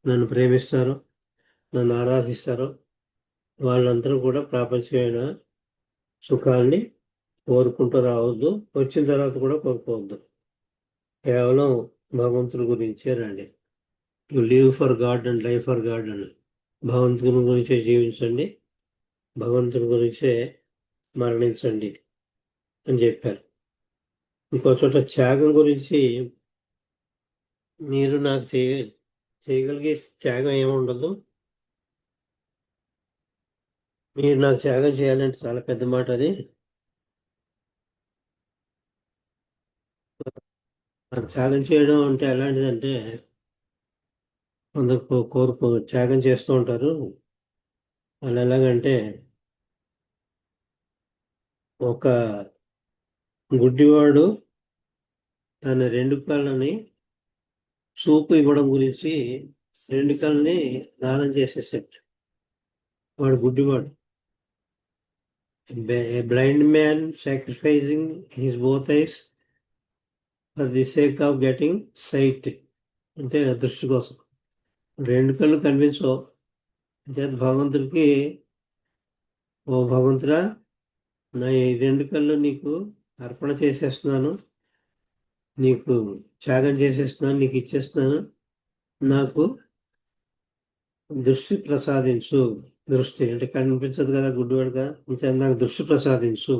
Speaker 11: నన్ను ప్రేమిస్తారో, నన్ను ఆరాధిస్తారో వాళ్ళందరూ కూడా ప్రాపంచికమైన సుఖాన్ని కోరుకుంటూ రావద్దు. వచ్చిన తర్వాత కూడా కోరుకోవద్దు. కేవలం భగవంతుడి గురించే రండి. You live for God and live for God అని. భగవంతుని గురించే జీవించండి, భగవంతుని గురించే మరణించండి అని చెప్పారు. ఇంకో చోట త్యాగం గురించి, మీరు నాకు చేయగలిగే త్యాగం ఏముండదు. మీరు నాకు త్యాగం చేయాలంటే చాలా పెద్ద మాట. అది త్యాగం చేయడం అంటే ఎలాంటిదంటే, కొందరు త్యాగం చేస్తూ ఉంటారు. వాళ్ళు ఎలాగంటే, ఒక గుడ్డివాడు తన రెండు కాళ్ళని చూపు ఇవ్వడం గురించి రెండు కాళ్ళని దానం చేసేసాడు. వాడు గుడ్డివాడు. Blind man sacrificing his both eyes for the sake of getting sight, అంటే దృష్టి కోసం. రెండు కళ్ళు కనిపించవు. భగవంతుడికి, ఓ భగవంతుడా నా ఈ 2 కళ్ళు నీకు అర్పణ చేసేస్తున్నాను, నీకు త్యాగం చేసేస్తున్నాను, నీకు ఇచ్చేస్తున్నాను. నాకు దృష్టి ప్రసాదించు. దృష్టి అంటే కనిపించదు కదా, గుడ్డివాడు కదా, అంతే. నాకు దృష్టి ప్రసాదించు.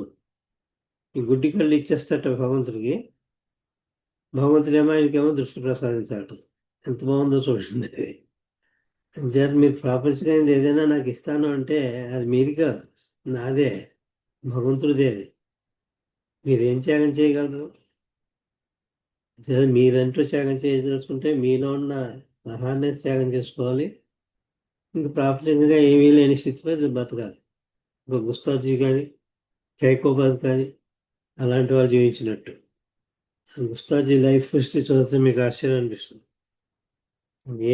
Speaker 11: ఈ గుడ్డి కళ్ళు ఇచ్చేస్తట భగవంతుడికి, భగవంతుడేమో ఆయనకేమో దృష్టి ప్రసాదించాలట. ఎంత బాగుందో చూడండి అది. అంచేత మీరు ప్రాపంచికమైనది ఏదైనా నాకు ఇస్తాను అంటే అది మీది కాదు, నాదే, భగవంతుడిదే. అది మీరేం త్యాగం చేయగలరు? మీరంటూ త్యాగం చేయదలుచుకుంటే మీలో ఉన్న అహాన్ని త్యాగం చేసుకోవాలి. ఇంక ప్రాపంచికంగా ఏమీ లేని స్థితిలో బతకాలి. ఒక గుస్తాజీ కానీ, ఖైకోబాద్ కానీ అలాంటి వాళ్ళు జీవించినట్టు. గుస్తాజీ లైఫ్ హిస్టరీ చదివితే మీకు ఆశ్చర్యం అనిపిస్తుంది.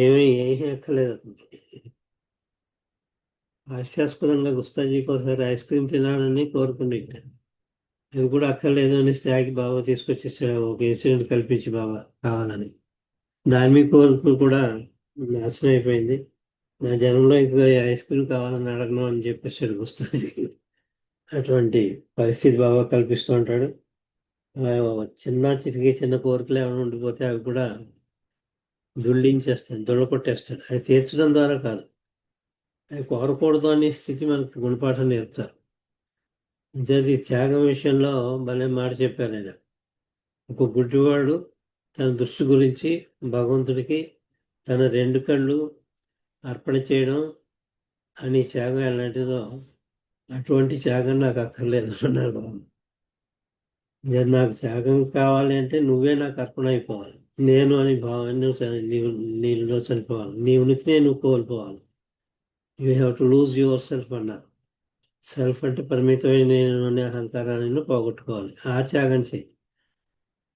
Speaker 11: ఏమీ అక్కర్లేదు అతనికి. హాస్యాస్పదంగా గుస్తాజీకి ఒకసారి ఐస్ క్రీమ్ తినాలని కోరుకుంటే అది కూడా అక్కర్లేదు అని స్థాయికి బాబా తీసుకొచ్చేసాడు. ఒక ఇన్సిడెంట్ కల్పించి బాబా కావాలని. దాని కోరిక కూడా నాశనం అయిపోయింది. నా జనంలో ఇప్పుడు ఐస్ క్రీమ్ కావాలని అడగను అని చెప్పేసాడు గుస్తాజీ. అటువంటి పరిస్థితి బాబా కల్పిస్తూ ఉంటాడు. చిన్న కోరికలు ఏమైనా ఉండిపోతే అవి కూడా దుళ్ళించేస్తాడు, దొళ్ళకొట్టేస్తాడు. అవి తీర్చడం ద్వారా కాదు, అవి కోరకూడదు అనే స్థితి మనకు గుణపాఠం నేర్పుతారు. ఇది త్యాగం విషయంలో భలే మాట చెప్పారు ఆయన. ఒక గుడ్డివాడు తన దృష్టి గురించి భగవంతుడికి తన 2 కళ్ళు అర్పణ చేయడం అని త్యాగం ఎలాంటిదో అటువంటి త్యాగం నాకు అక్కర్లేదు అన్నాడు బాబు. నాకు త్యాగం కావాలి అంటే నువ్వే నాకు అర్పణ అయిపోవాలి. నేను అని భావాన్ని నీలో చనిపోవాలి. నీ ఉనికినే నువ్వు కోల్పోవాలి. You have to lose yourself అన్నారు. సెల్ఫ్ అంటే పరిమితమైన నేను అనే అహంకారాన్ని పోగొట్టుకోవాలి. ఆ త్యాగం చేయి.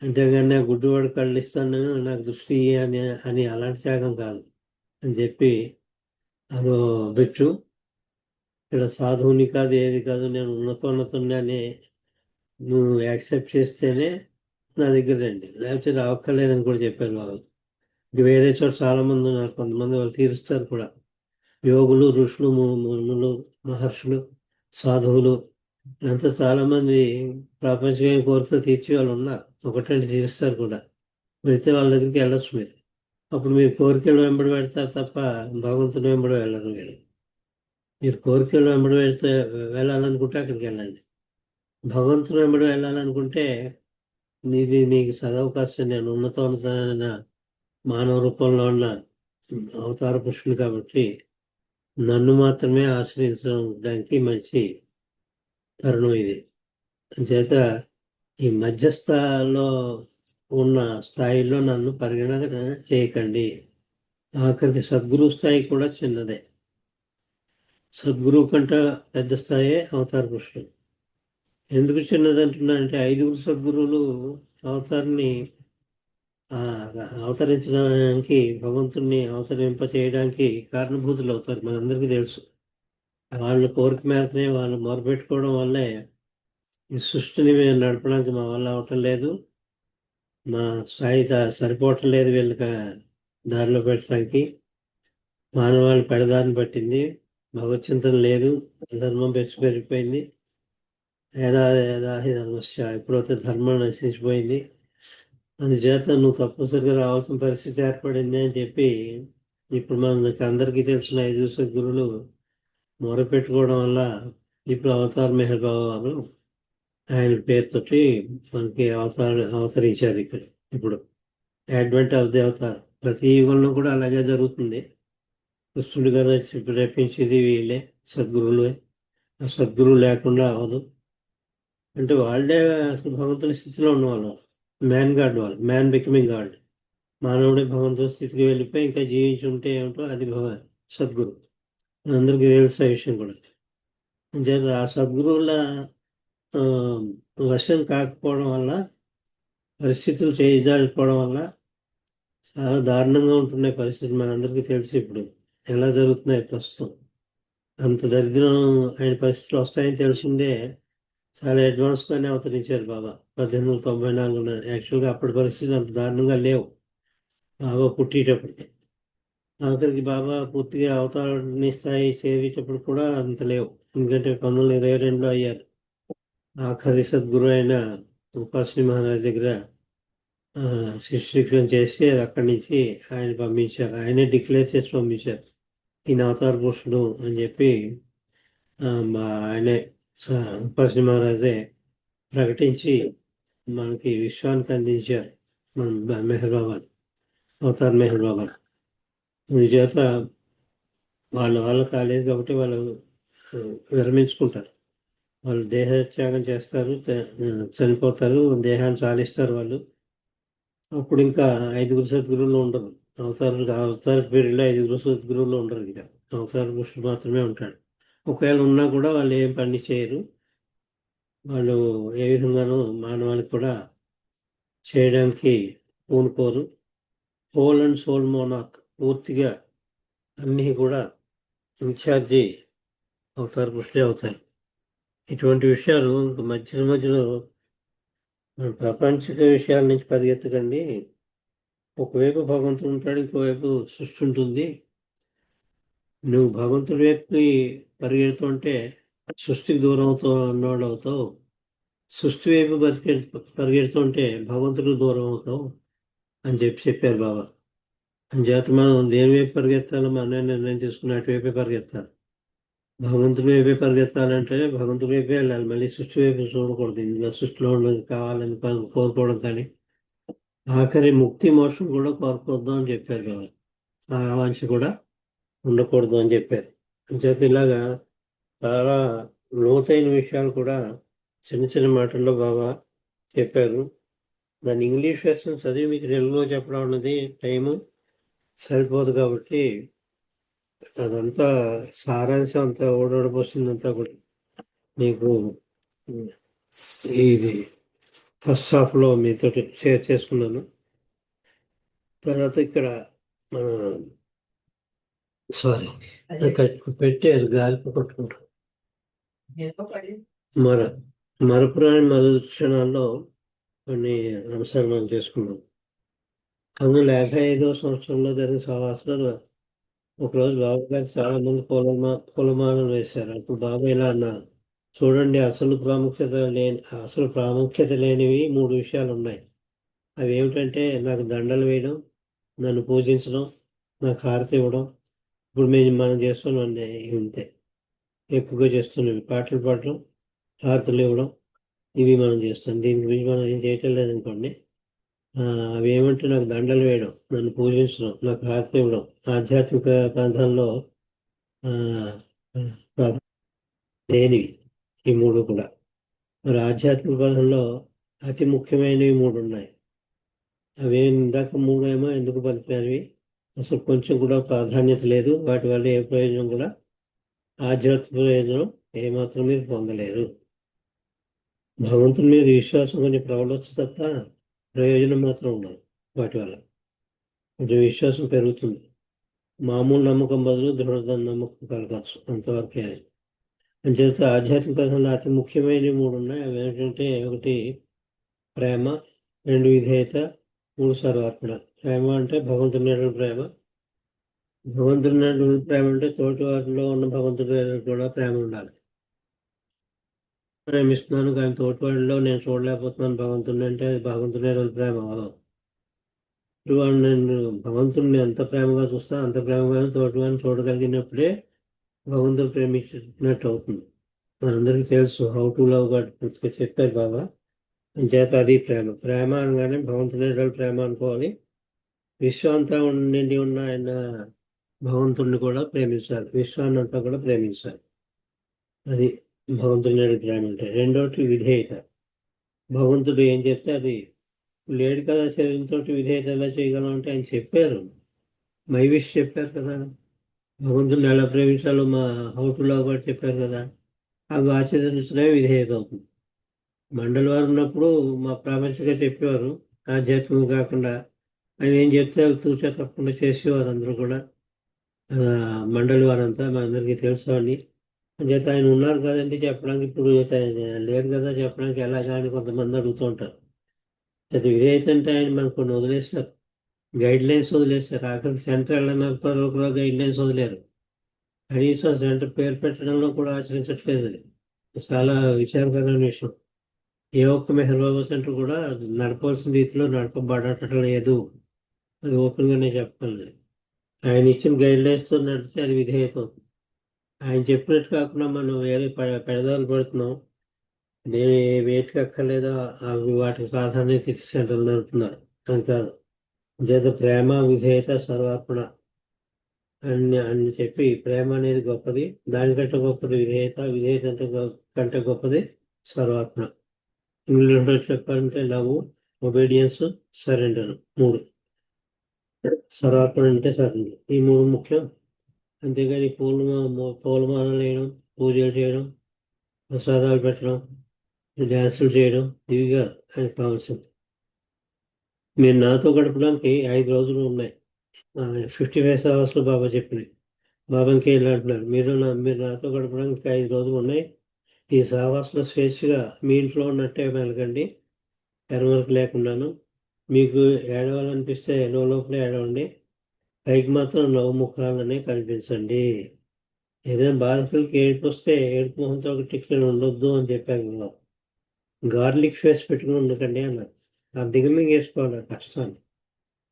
Speaker 11: అంతేగాని గుడ్డివాడు కళ్ళు ఇస్తాను నాకు దృష్టి అని అలాంటి త్యాగం కాదు అని చెప్పి అదో పెట్టు. ఇక్కడ సాధువుని కాదు, ఏది కాదు, నేను ఉన్నతోన్నతుని అని నువ్వు యాక్సెప్ట్ చేస్తేనే నా దగ్గర రండి, లేకపోతే రావక్కర్లేదని కూడా చెప్పారు బాబు. వేరే చోట చాలామంది ఉన్నారు, కొంతమంది వాళ్ళు తీరుస్తారు కూడా. యోగులు, ఋషులు, మునులు, మహర్షులు, సాధువులు అంతా చాలామంది ప్రపంచమైన కోరికలు తీర్చి వాళ్ళు ఉన్నారు. ఒకటంటే తీరుస్తారు కూడా. వెళితే వాళ్ళ దగ్గరికి వెళ్ళొచ్చు మీరు. అప్పుడు మీరు కోరికలు వెంబడి పెడతారు తప్ప భగవంతుని వెంబడి వెళ్ళరు. మీరు కోరికలు వెంబడి వెళ్ళాలనుకుంటే అక్కడికి వెళ్ళండి. భగవంతుని వెంబడి వెళ్ళాలనుకుంటే నీకు సదవకాశం. నేను ఉన్నతమైన మానవ రూపంలో ఉన్న అవతార పురుషులు కాబట్టి నన్ను మాత్రమే ఆశ్రయించడానికి మంచి తరుణం ఇది. చేత ఈ మధ్యస్థలో ఉన్న స్థాయిలో నన్ను పరిగణన చేయకండి. ఆఖరికి సద్గురు స్థాయి కూడా చిన్నదే. సద్గురువు కంటే పెద్ద స్థాయే అవతార పురుషులు. ఎందుకు చిన్నదంటున్నా అంటే 5 సద్గురువులు అవతరించడానికి, భగవంతుణ్ణి అవతరింప చేయడానికి కారణభూతులు అవుతారు. మనందరికీ తెలుసు. వాళ్ళ కోరిక మేరనే వాళ్ళు మొరపెట్టుకోవడం వల్లే ఈ సృష్టిని మేము నడపడానికి మా వల్ల అవటం లేదు, మా స్థాయి సరిపోవటం లేదు, వీళ్ళకి దారిలో పెట్టడానికి. మానవాళి పెడదారిని పట్టింది, భగవచ్చింతన లేదు, ధర్మం పెరిగిపోయింది. ఏదాహి ధర్మశ్చ, ఎప్పుడైతే ధర్మం నశించిపోయింది, అందుచేత నువ్వు తప్పనిసరిగా రావాల్సిన పరిస్థితి ఏర్పడింది అని చెప్పి ఇప్పుడు మనకి అందరికీ తెలిసిన 5 సద్గురులు మొరపెట్టుకోవడం వల్ల ఇప్పుడు అవతార్ మెహర్ బాబా వారు ఆయన పేరుతోటి మనకి అవతరించారు ఇక్కడ. ఇప్పుడు అడ్వెంట్ ఆఫ్ ది అవతార్ ప్రతి యుగంలో కూడా అలాగే జరుగుతుంది. కృష్ణుడి గారు రేపించేది వీళ్ళే, సద్గురువులే. ఆ సద్గురువు లేకుండా అవ్వదు. అంటే వాళ్ళే అసలు భగవంతుని స్థితిలో ఉన్నవాళ్ళు, మ్యాన్ గాడ్ వాళ్ళు, మ్యాన్ బికమింగ్ గాడ్. మానవుడే భగవంతుని స్థితికి వెళ్ళిపోయి ఇంకా జీవించి ఉంటే ఏమిటో అది సద్గురు. అందరికీ తెలిసిన విషయం కూడా. అంచేత ఆ సద్గురువుల వశం కాకపోవడం వల్ల, పరిస్థితులు చేయజారిపోవడం వల్ల చాలా దారుణంగా ఉంటున్నాయి పరిస్థితులు. మనందరికీ తెలిసి ఇప్పుడు ఎలా జరుగుతున్నాయి ప్రస్తుతం. అంత దరిద్రం ఆయన పరిస్థితులు వస్తాయని తెలిసిందే చాలా అడ్వాన్స్గానే అవతరించారు బాబా 1894. యాక్చువల్గా అప్పటి పరిస్థితులు అంత దారుణంగా లేవు బాబా పుట్టేటప్పటికి. ఆఖరికి బాబా పూర్తిగా అవతారాన్ని స్థాయి చేరేటప్పుడు కూడా అంత లేవు. ఎందుకంటే 1922లో అయ్యారు. ఆఖరి సద్గురు అయిన ఉపాసని మహారాజ్ దగ్గర శిష్యీకరణ చేసి అది అక్కడి నుంచి ఆయన పంపించారు. ఆయనే డిక్లేర్ చేసి పంపించారు, ఈయన అవతార పురుషుడు అని చెప్పి. ఆయనే ఉపాసని మహారాజే ప్రకటించి మనకి విశ్వానికి అందించారు మన మెహర్ బాబాని, అవతార్ మెహర్ బాబాని. ఈ చేత వాళ్ళ కాలేదు కాబట్టి వాళ్ళు విరమించుకుంటారు. వాళ్ళు దేహత్యాగం చేస్తారు, చనిపోతారు, దేహాన్ని చాలిస్తారు వాళ్ళు. అప్పుడు ఇంకా 5 సద్గురువులు ఉండరు. అవతార పీరియడ్లో 5 సద్గురువులు ఉండరు. ఇంకా అవతార పురుషుడు మాత్రమే ఉంటాడు. ఒకవేళ ఉన్నా కూడా వాళ్ళు ఏం పని చేయరు. వాళ్ళు ఏ విధంగానూ మానవాళికి కూడా చేయడానికి పూనుకోరు. హోల్ అండ్ సోల్ మోనార్క్, పూర్తిగా అన్నీ కూడా ఇన్ఛార్జి అవతార పురుషుడే అవుతారు. ఇటువంటి విషయాలు మధ్యలో ప్రపంచిక విషయాల నుంచి పరిగెత్తకండి. ఒకవైపు భగవంతుడు ఉంటాడు, ఇంకోవైపు సృష్టి ఉంటుంది. నువ్వు భగవంతుడి వైపుకి పరిగెడుతుంటే సృష్టికి దూరం అన్నవాడు అవుతావు. సృష్టి వైపు పరిగెడుతుంటే భగవంతుడికి దూరం అవుతావు అని చెప్పారు బాబా. అంచేత మనం దేని వైపు పరిగెత్తాలో మనమే నిర్ణయం తీసుకుని అటువైపే పరిగెత్తాలి. భగవంతుడి వైపే పరిగెత్తాలంటే భగవంతుడి వైపే వెళ్ళాలి, మళ్ళీ సృష్టి వైపు చూడకూడదు. ఇందులో సృష్టిలో కావాలని కోరుకోవడం కానీ, ఆఖరి ముక్తి మోక్షం కూడా కోరుకోవద్దు అని చెప్పారు కదా. ఆ వాంఛ కూడా ఉండకూడదు అని చెప్పారు. అంచేత ఇలాగా చాలా లోతైన విషయాలు కూడా చిన్న మాటల్లో బాబా చెప్పారు. దాని ఇంగ్లీష్ వెర్షన్ చదివి మీకు తెలుగులో చెప్పడం అన్నది టైము సరిపోదు కాబట్టి అదంతా సారాంశం అంతా ఓడబోసిందంతా కూడా మీకు ఇది ఫస్ట్ హాఫ్లో మీతో షేర్ చేసుకున్నాను. తర్వాత ఇక్కడ మన పెట్టారు గాలి కొట్టుకుంటారు. మరపురాని మరుక్షణాల్లో కొన్ని అంశాలు మనం చేసుకున్నాం. 1955వ సంవత్సరంలో జరిగిన సహవాసంలో ఒకరోజు బాబు గారికి చాలా మంది పూలమాలలు వేశారు. అప్పుడు బాబా ఇలా అన్నారు, చూడండి, అసలు ప్రాముఖ్యత లేనివి 3 విషయాలు ఉన్నాయి. అవి ఏమిటంటే నాకు దండలు వేయడం, నన్ను పూజించడం, నాకు హారతి ఇవ్వడం. ఇప్పుడు మనం చేస్తున్నాం ఇంతే, ఎక్కువగా చేస్తున్నవి పాటలు పాడడం, హారతులు ఇవ్వడం, ఇవి మనం చేస్తాం. దీని గురించి మనం ఏం చేయటం లేదనుకోండి. అవి ఏమంటే నాకు దండలు వేయడం, నన్ను పూజించడం, నాకు హారతి ఇవ్వడం. ఆధ్యాత్మిక పంథంలో లేనివి ఈ 3 కూడా. మరి ఆధ్యాత్మిక పదంలో అతి ముఖ్యమైనవి 3 ఉన్నాయి. అవి ఇందాక 3 ఏమో ఎందుకు పనికిరానివి, అసలు కొంచెం కూడా ప్రాధాన్యత లేదు. వాటి వల్ల ఏ ప్రయోజనం కూడా, ఆధ్యాత్మిక ప్రయోజనం ఏమాత్రం మీరు పొందలేరు. భగవంతుని మీద విశ్వాసం కొన్ని ప్రబలవచ్చు తప్ప ప్రయోజనం మాత్రం ఉండదు. వాటి వల్ల కొంచెం విశ్వాసం పెరుగుతుంది. మామూలు నమ్మకం బదులు దృఢ నమ్మకం కలగచ్చు, అంతవరకే. అంచేత ఆధ్యాత్మిక పదంలో అతి ముఖ్యమైనవి 3 ఉన్నాయి. అవి ఏంటంటే, 1 ప్రేమ, 2 విధేయత, 3 సర్వార్పణ. ప్రేమ అంటే భగవంతుని ప్రేమ. భగవంతుని ప్రేమ అంటే తోటి వారిలో ఉన్న భగవంతుడి కూడా ప్రేమ ఉండాలి. ప్రేమిస్తున్నాను కానీ తోటివాడిలో నేను చూడలేకపోతున్నాను భగవంతుడిని అంటే అది భగవంతుని ప్రేమ అవ్వదు. తోటివాడు నేను భగవంతుడిని ఎంత ప్రేమగా చూస్తాను అంత ప్రేమగా తోటివాడిని చూడగలిగినప్పుడే భగవంతుడు ప్రేమించినట్టు అవుతుంది. మనందరికీ తెలుసు హౌ టు లవ్ గాడ్ పూర్తిగా చెప్పారు బాబా. అంచేత అది ప్రేమ. ప్రేమ అనగానే భగవంతుని ప్రేమ అనుకోవాలి. విశ్వాంతా నిండి ఉన్న ఆయన భగవంతుడిని కూడా ప్రేమించాలి, విశ్వాన్ని అంతా కూడా ప్రేమించాలి. అది భగవంతుని ప్రేమ అంటే. 2వ విధేయత. భగవంతుడు ఏం చెప్తే అది లేడు కదా, శరీరంతో విధేయత ఎలా చేయగలం అంటే ఆయన చెప్పారు, మై విష్ చెప్పారు కదా. భగవంతుడిని ఎలా ప్రేమించాలో మా హౌ టు లవ్ గాడ్ చెప్పారు కదా. అవి ఆచరించడమే విధేయత అవుతుంది. మండలి వారు ఉన్నప్పుడు మా ప్రాముఖ్యంగా చెప్పేవారు, ఆధ్యాత్మికం కాకుండా ఆయన ఏం చెప్తే తూచా తప్పకుండా చేసేవారు అందరూ కూడా. మండలి వారంతా మనందరికీ తెలుసు అని. అంచేత ఆయన ఉన్నారు కదండి చెప్పడానికి, ఇప్పుడు లేరు కదా చెప్పడానికి ఎలాగా అని కొంతమంది అడుగుతూ ఉంటారు. అది విధేయత అంటే ఆయన మనకు కొన్ని వదిలేస్తారు, గైడ్ లైన్స్ వదిలేస్తారు. ఆఖరి సెంటర్ వెళ్ళినారు కూడా గైడ్ లైన్స్ వదిలేరు. కనీసం సెంటర్ పేరు పెట్టడంలో కూడా ఆచరించట్లేదు. అది చాలా విచారకరమైన విషయం. ఏ ఒక్క మెహర్ బాబా సెంటర్ కూడా నడపవలసిన రీతిలో నడపబడటం లేదు. అది ఓపెన్గానే చెప్పాలి. ఆయన ఇచ్చిన గైడ్ లైన్స్తో నడిస్తే అది విధేయత అవుతుంది. ఆయన చెప్పినట్టు కాకుండా మనం వేరే పెడదాలు పెడుతున్నాం. నేను వేటికి అక్కర్లేదో అవి వాటికి ప్రాధాన్యత ఇచ్చి సెంటర్లు నడుపుతున్నారు. అది కాదు. చేత ప్రేమ, విధేయత, సర్వార్పణ అని చెప్పి ప్రేమ అనేది గొప్పది, దానికంటే గొప్పది విధేయత, విధేయత కంటే గొప్పది సర్వార్పణ. ఇంగ్లీష్లో చెప్పాలంటే లవ్, ఒబీడియన్స్, సరెండర్. 3. సర్వార్పణ అంటే సరెండర్. ఈ 3 ముఖ్యం. అంతేగాని పూలమాలలు వేయడం, పూజలు చేయడం, ప్రసాదాలు పెట్టడం, డ్యాన్సులు చేయడం ఇవి కాదు అని కావాల్సింది. మీరు నాతో గడపడానికి 5 రోజులు ఉన్నాయి. 55 అవర్స్లో బాబా చెప్పినాయి. బాబా ఇంకేం అంటున్నారు, మీరు నాతో గడపడానికి 5 రోజులు ఉన్నాయి. ఈ సహవాసంలో స్వేచ్ఛగా మీ ఇంట్లో ఉన్నట్టే మెలకండి, ఎరమలకు లేకుండాను. మీకు ఏడవాలనిపిస్తే లోపలే ఏడవండి, పైకి మాత్రం నవ్వు ముఖాలనే కనిపించండి. ఏదైనా బాధితులకి ఏడుపు వస్తే ఏడుపు మొహంతో ఒక టిక్కెట్ ఉండొద్దు అని చెప్పారు. గార్లిక్ ఫేస్ పెట్టుకుని ఉండకండి అన్నారు. ఆ దిగమింగ్ వేసుకోవాలి కష్టాన్ని.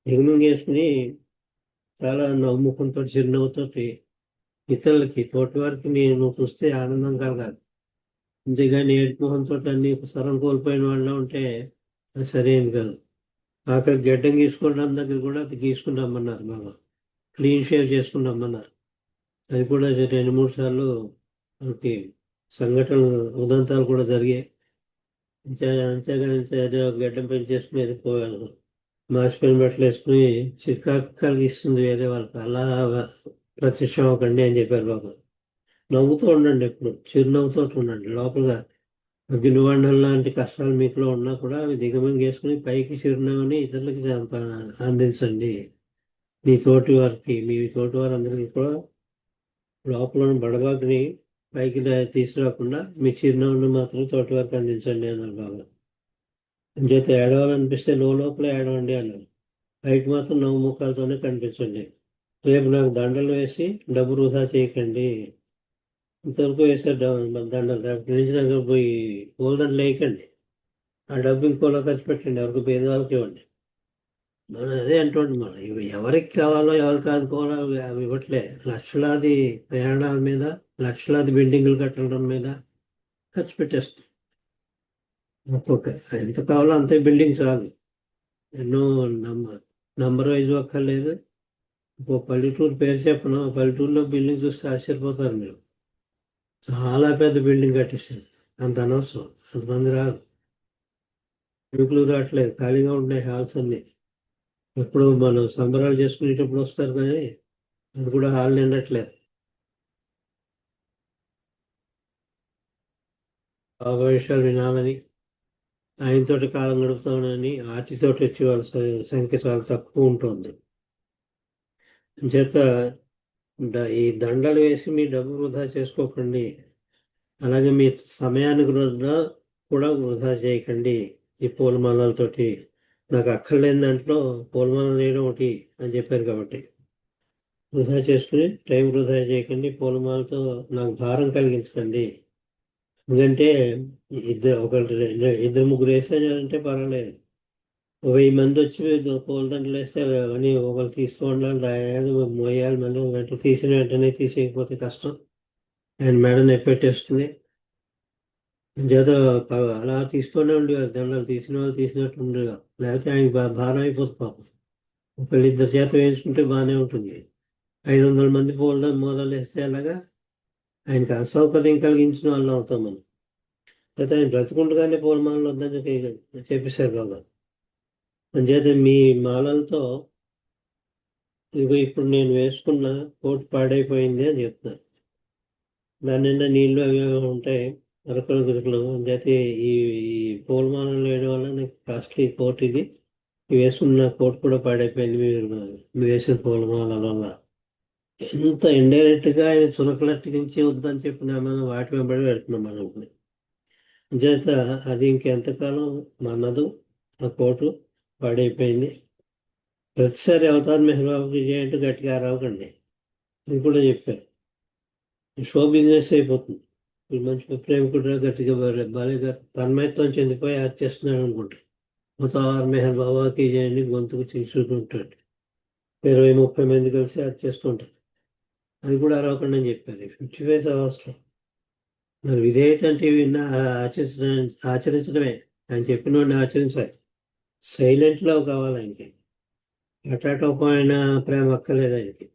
Speaker 11: దిగమింగ్ వేసుకుని చాలా నవ్వుముఖంతో, చిరునవ్వుతో ఇతరులకి, తోటివారికి నువ్వు చూస్తే ఆనందం కలగాలి. అంతేగాని ఏడుమోహంతో అన్ని స్వరం కోల్పోయిన వాళ్ళ ఉంటే అది సరైనది కాదు. ఆఖరి గడ్డం గీసుకోవడం దగ్గర కూడా అది గీసుకుని రమ్మన్నారు బాబా. క్లీన్ షేవ్ చేసుకుని రమ్మన్నారు. అది కూడా 2-3 సార్లు మనకి సంఘటనలు, ఉదంతాలు కూడా జరిగాయి. అంతేగాని ఏదో గడ్డం పెంచేసుకుని వెళ్ళిపోయాను, మాసిపోయిన బట్టలు వేసుకుని చికాకు కలిగిస్తుంది వేరే వాళ్ళకి. అలా ప్రత్యక్షం అవ్వకండి అని చెప్పారు బాబా. నవ్వుతూ ఉండండి, ఎప్పుడు చిరునవ్వుతో ఉండండి. లోపలగా అగ్నివాండం లాంటి కష్టాలు మీకులో ఉన్నా కూడా అవి దిగమింగేసుకుని పైకి చిరునవ్వుని ఇతరులకి అందించండి. మీ తోటి వారందరికీ కూడా లోపల బడబాగ్ని పైకి తీసుకురాకుండా మీ చిరునవ్వుని మాత్రం తోటి వారికి అందించండి అన్నారు బాబా. చేత ఏడవాలనిపిస్తే లోపల ఏడవండి అన్నారు, పైకి మాత్రం నవ్వు ముఖాలతోనే కనిపించండి. రేపు నాకు దండలు వేసి డబ్బు వృధా చేయకండి. ఇంతవరకు వేసే దండలు, రేపటి నుంచి నాకు పోయి పూలదండలు వేయకండి. ఆ డబ్బు ఇంకోలా ఖర్చు పెట్టండి, ఎవరికి పేదవాళ్ళకి ఇవ్వండి. మనం అదే అంటుండే, మనం ఇవి ఎవరికి కావాలో ఎవరికి ఆదుకోవాలో అవి ఇవ్వట్లే. లక్షలాది ప్రయాణాల మీద, లక్షలాది బిల్డింగులు కట్టడం మీద ఖర్చు పెట్టేస్తుంది. ఒక్కొక్క ఎంత కావాలో అంతే బిల్డింగ్ చాలు. ఎన్నో నంబర్ వైజ్ అక్కర్లేదు. ఇంకో పల్లెటూరు పేరు చెప్పను, పల్లెటూరులో బిల్డింగ్ చూస్తే ఆశ్చర్యపోతారు మీరు. చాలా పెద్ద బిల్డింగ్ కట్టేసారు. అంత అనవసరం, అంతమంది రాదు, యువకులు రావట్లేదు, ఖాళీగా ఉంటున్నాయి హాల్స్ అన్ని. ఎప్పుడు మనం సంబరాలు చేసుకునేటప్పుడు వస్తారు కానీ అది కూడా హాల్ నిండట్లేదు. బాబా విషయాలు వినాలని, ఆయనతోటి కాలం గడుపుతామని ఆర్తితోటి వచ్చే వాళ్ళ సంఖ్య చాలా తక్కువ ఉంటుంది. చేత ఈ దండలు వేసి మీ డబ్బు వృధా చేసుకోకండి. అలాగే మీ సమయానికి కూడా వృధా చేయకండి. ఈ పూలమాలతోటి నాకు అక్కర్లేని దాంట్లో పూలమాలలు వేయడం ఒకటి అని చెప్పారు కాబట్టి వృధా చేసుకుని టైం వృధా చేయకండి. పూలమాలతో నాకు భారం కలిగించకండి. ఎందుకంటే ఇద్దరు ముగ్గురు వేసారంటే పర్వాలేదు. 1000 మంది వచ్చి పూలదండలు వేస్తే అని ఒకరు తీసుకోండాలి, దాయాలి, మోయాలి. మళ్ళీ వెంటనే తీసిన వెంటనే తీసేయకపోతే కష్టం, ఆయన మెడ నెప్పెట్టేస్తుంది. చేత అలా తీస్తూనే ఉండేవారు. దండలు తీసిన వాళ్ళు తీసినట్టు ఉండేవారు, లేకపోతే ఆయనకి భారం అయిపోతుంది పాపం. ఒకళ్ళిద్దరు చేత వేయించుకుంటే బాగానే ఉంటుంది. 500 మంది మూలలు వేస్తే అలాగా ఆయనకి అసౌకర్యం కలిగించిన వాళ్ళు అవుతాం మనం. అయితే ఆయన బ్రతుకుండగానే పూలమాలలు వద్దని చెప్పేశారు బాబా. చేత మీ మాలలతో ఇదిగో ఇప్పుడు నేను వేసుకున్న కోటు పాడైపోయింది అని చెప్తున్నారు. దాని నిండా నీళ్ళు అవి ఉంటాయి, అరకులు గురుకులు. అయితే ఈ పూలమాలలు వేయడం వల్ల నాకు కాస్ట్లీ కోట్ ఇది, వేసుకున్న కోట్ కూడా పాడైపోయింది మీరు వేసిన పూలమాలల వల్ల. ఎంత ఇండైరెక్ట్గా ఆయన చురకలట్టించి వద్దని చెప్పినా మనం వాటి వెంబడి పెడుతున్నాం మనం. చేత అది ఇంకెంతకాలం మనదు, ఆ కోటు పాడైపోయింది. ప్రతిసారి అవతార్ మెహర్ బాబాకి చేయంటూ గట్టిగా అరవకండి. ఇది కూడా చెప్పారు. షో బిజినెస్ అయిపోతుంది. వీడు మంచి ప్రేమికుడు గట్టిగా బాగా తన్మయత్వం చెందిపోయి చేస్తున్నాడు అనుకుంటా. అవతార్ మెహర్ బాబాకి చేయండి గొంతుకు తీసుకుంటాడు. 20-30 మంది కలిసి చేస్తుంటారు. అది కూడా అరవకుండా అని చెప్పారు 55 అవర్స్లో. మరి విధేయత అంటే ఆచరించడమే. ఆయన చెప్పిన వాడిని ఆచరించాలి. సైలెంట్ లవ్ కావాలి ఆయనకి. హఠాటోపమైన ప్రేమ అక్కర్లేదు ఆయనకి.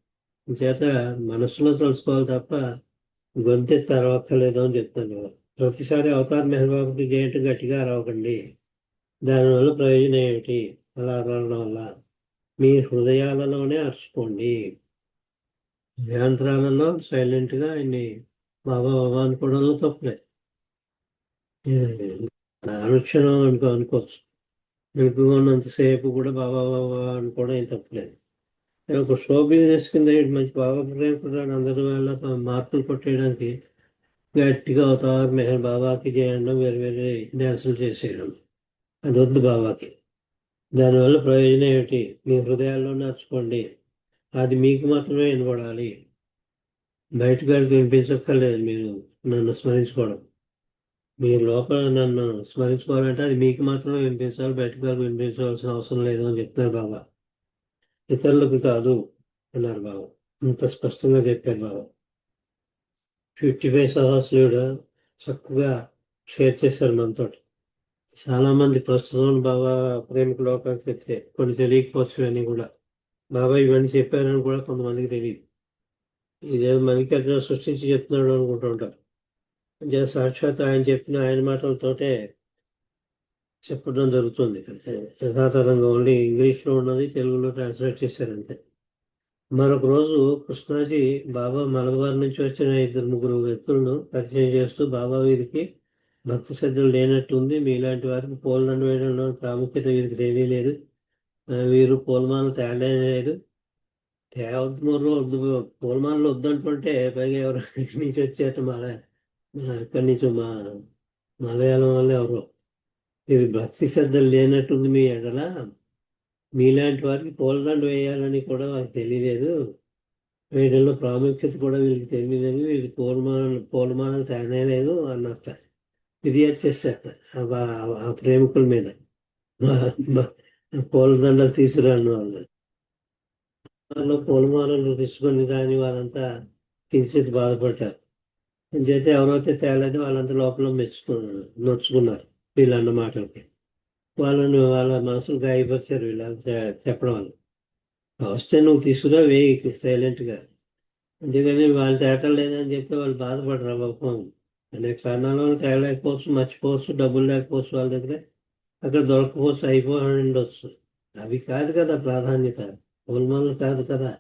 Speaker 11: చేత మనసులో తెలుసుకోవాలి తప్ప గొంతెత్తి అరవక్కర్లేదు అని చెప్తాను. ప్రతిసారి అవతార్ మెహర్ బాబాకి జయంతి గట్టిగా అరవకండి. దానివల్ల ప్రయోజనం ఏమిటి? అలా అరవడం వల్ల మీ హృదయాలలోనే అరుచుకోండి. యాంత్రాలలో సైలెంట్గా ఆయన్ని బాబా బాబా అనుకోవడంలో తప్పలేదు. అనుక్షణం అనుకోవచ్చు. మెలుపుగా ఉన్నంతసేపు కూడా బాబా బాబా అనుకోవడం ఏం తప్పలేదు. ఒక షో బిజినెస్ కింద మంచి బాబా ప్రేమికుడు అందరి వల్ల మార్పులు కొట్టేయడానికి గట్టిగా అవతార్ మెహర్ బాబాకి చేయడం, వేరే వేరే డ్యాన్సులు చేసేయడం అది వద్దు బాబాకి. దానివల్ల ప్రయోజనం ఏమిటి? మీ హృదయాల్లో నడుచుకోండి. అది మీకు మాత్రమే వినపడాలి. బయటకు వెళ్ళి వినిపించక్కర్లేదు. మీరు నన్ను స్మరించుకోవడం, మీరు లోపల నన్ను స్మరించుకోవాలంటే అది మీకు మాత్రమే వినిపించాలి. బయటకు వెళ్ళి వినిపించవలసిన అవసరం లేదు అని చెప్తున్నారు బాబా. ఇతరులకు కాదు అన్నారు బాబా. ఇంత స్పష్టంగా చెప్పారు బాబా. 55 సహస్రుడు చక్కగా షేర్ చేశారు మనతో. చాలామంది ప్రస్తుతం బాబా ప్రేమిక లోకానికి వచ్చే కొన్ని తెలియకపోవచ్చు అని కూడా బాబా ఇవన్నీ చెప్పారని కూడా కొంతమందికి తెలియదు. ఇదేదో మనకి అక్కడ సృష్టించి చెప్తున్నాడు అనుకుంటూ ఉంటారు. సాక్షాత్ ఆయన చెప్పిన ఆయన మాటలతోటే చెప్పడం జరుగుతుంది. యథాతథంగా ఓన్లీ ఇంగ్లీష్లో ఉన్నది తెలుగులో ట్రాన్స్లేట్ చేశారంతే. మరొక రోజు కృష్ణాజీ బాబా మలబార్ నుంచి వచ్చిన 2-3 వ్యక్తులను పరిచయం చేస్తూ, బాబా వీరికి భక్తి శ్రద్ధలు లేనట్టుంది, మీలాంటి వారికి పూలదండ వేయడంలో ప్రాముఖ్యత వీరికి తెలియలేదు, వీరు పూలమాల తేలేదు, తేవద్దు వద్దు, పూలమాలలో వద్దంటుంటే పైగా ఎవరు నుంచి వచ్చేట ఇక్కడి నుంచి మలయాళం వల్ల ఎవరో, మీరు భక్తి శ్రద్ధలు లేనట్టుంది మీ ఎడల, మీలాంటి వారికి పూలదండ వేయాలని కూడా వాళ్ళకి తెలియలేదు, వేయడంలో ప్రాముఖ్యత కూడా వీళ్ళకి తెలియలేదు, వీళ్ళకి పూలమాలను తేనేలేదు అన్నట్ట. ఇది వచ్చేసారు ఆ ప్రేమికుల మీద పూలదండలు తీసుకురాని వాళ్ళు పూలమాలలు తీసుకొని రాని వాళ్ళంతా కించిత్ బాధపడ్డారు. చేస్తే ఎవరైతే తేలేదో వాళ్ళంతా లోపల నొచ్చుకున్నారు వీళ్ళన్న మాటలకి. వాళ్ళని వాళ్ళ మనసులు గాయపరిచారు వీళ్ళు చెప్పడం వల్ల. వస్తే నువ్వు తీసుకురా వేయి సైలెంట్గా, అందుకని వాళ్ళు తేటలు లేదని చెప్తే వాళ్ళు బాధపడరు పాపం. అనేక కారణాల వల్ల తేలేకపోవచ్చు, మర్చిపోవచ్చు, డబ్బులు లేకపోవచ్చు వాళ్ళ దగ్గర, అక్కడ దొరకపోవచ్చు, అయిపోవచ్చు. అవి కాదు కదా ప్రాధాన్యత, పూలమాలలు కాదు కదా.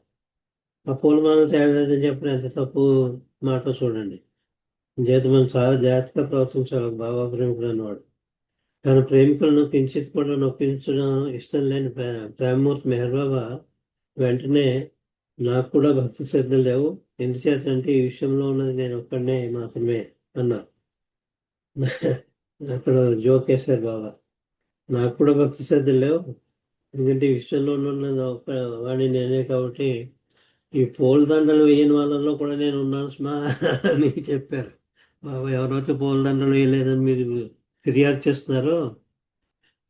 Speaker 11: ఆ పూలమాలను తేలేదని చెప్పిన ఎంత తప్పు మాట చూడండి. చేత మనం చాలా జాగ్రత్తగా ప్రవర్తించాలి. బాబా ప్రేమికుడు అన్నవాడు తన ప్రేమికులను కించిత్ కూడా నొప్పించడం ఇష్టం లేని ప్రేమమూర్తి మెహర్ బాబా వెంటనే నాకు కూడా భక్తి శ్రద్ధలు లేవు, ఎందుచేతంటే ఈ విషయంలో ఉన్నది నేను ఒక్కడనే మాత్రమే అన్నారు. అక్కడ జోక్ వేశారు బాబా, నాకు కూడా భక్తి శ్రద్ధలు లేవు, ఎందుకంటే ఈ విషయంలో ఉన్నది ఒక్క వాడిని నేనే, కాబట్టి ఈ పూలదండలు వేయని వాళ్ళలో కూడా నేను ఉన్నాను స్మా అని చెప్పారు బాబా. ఎవరైతే పూలదండలు వేయలేదని మీరు ఫిర్యాదు చేస్తున్నారో,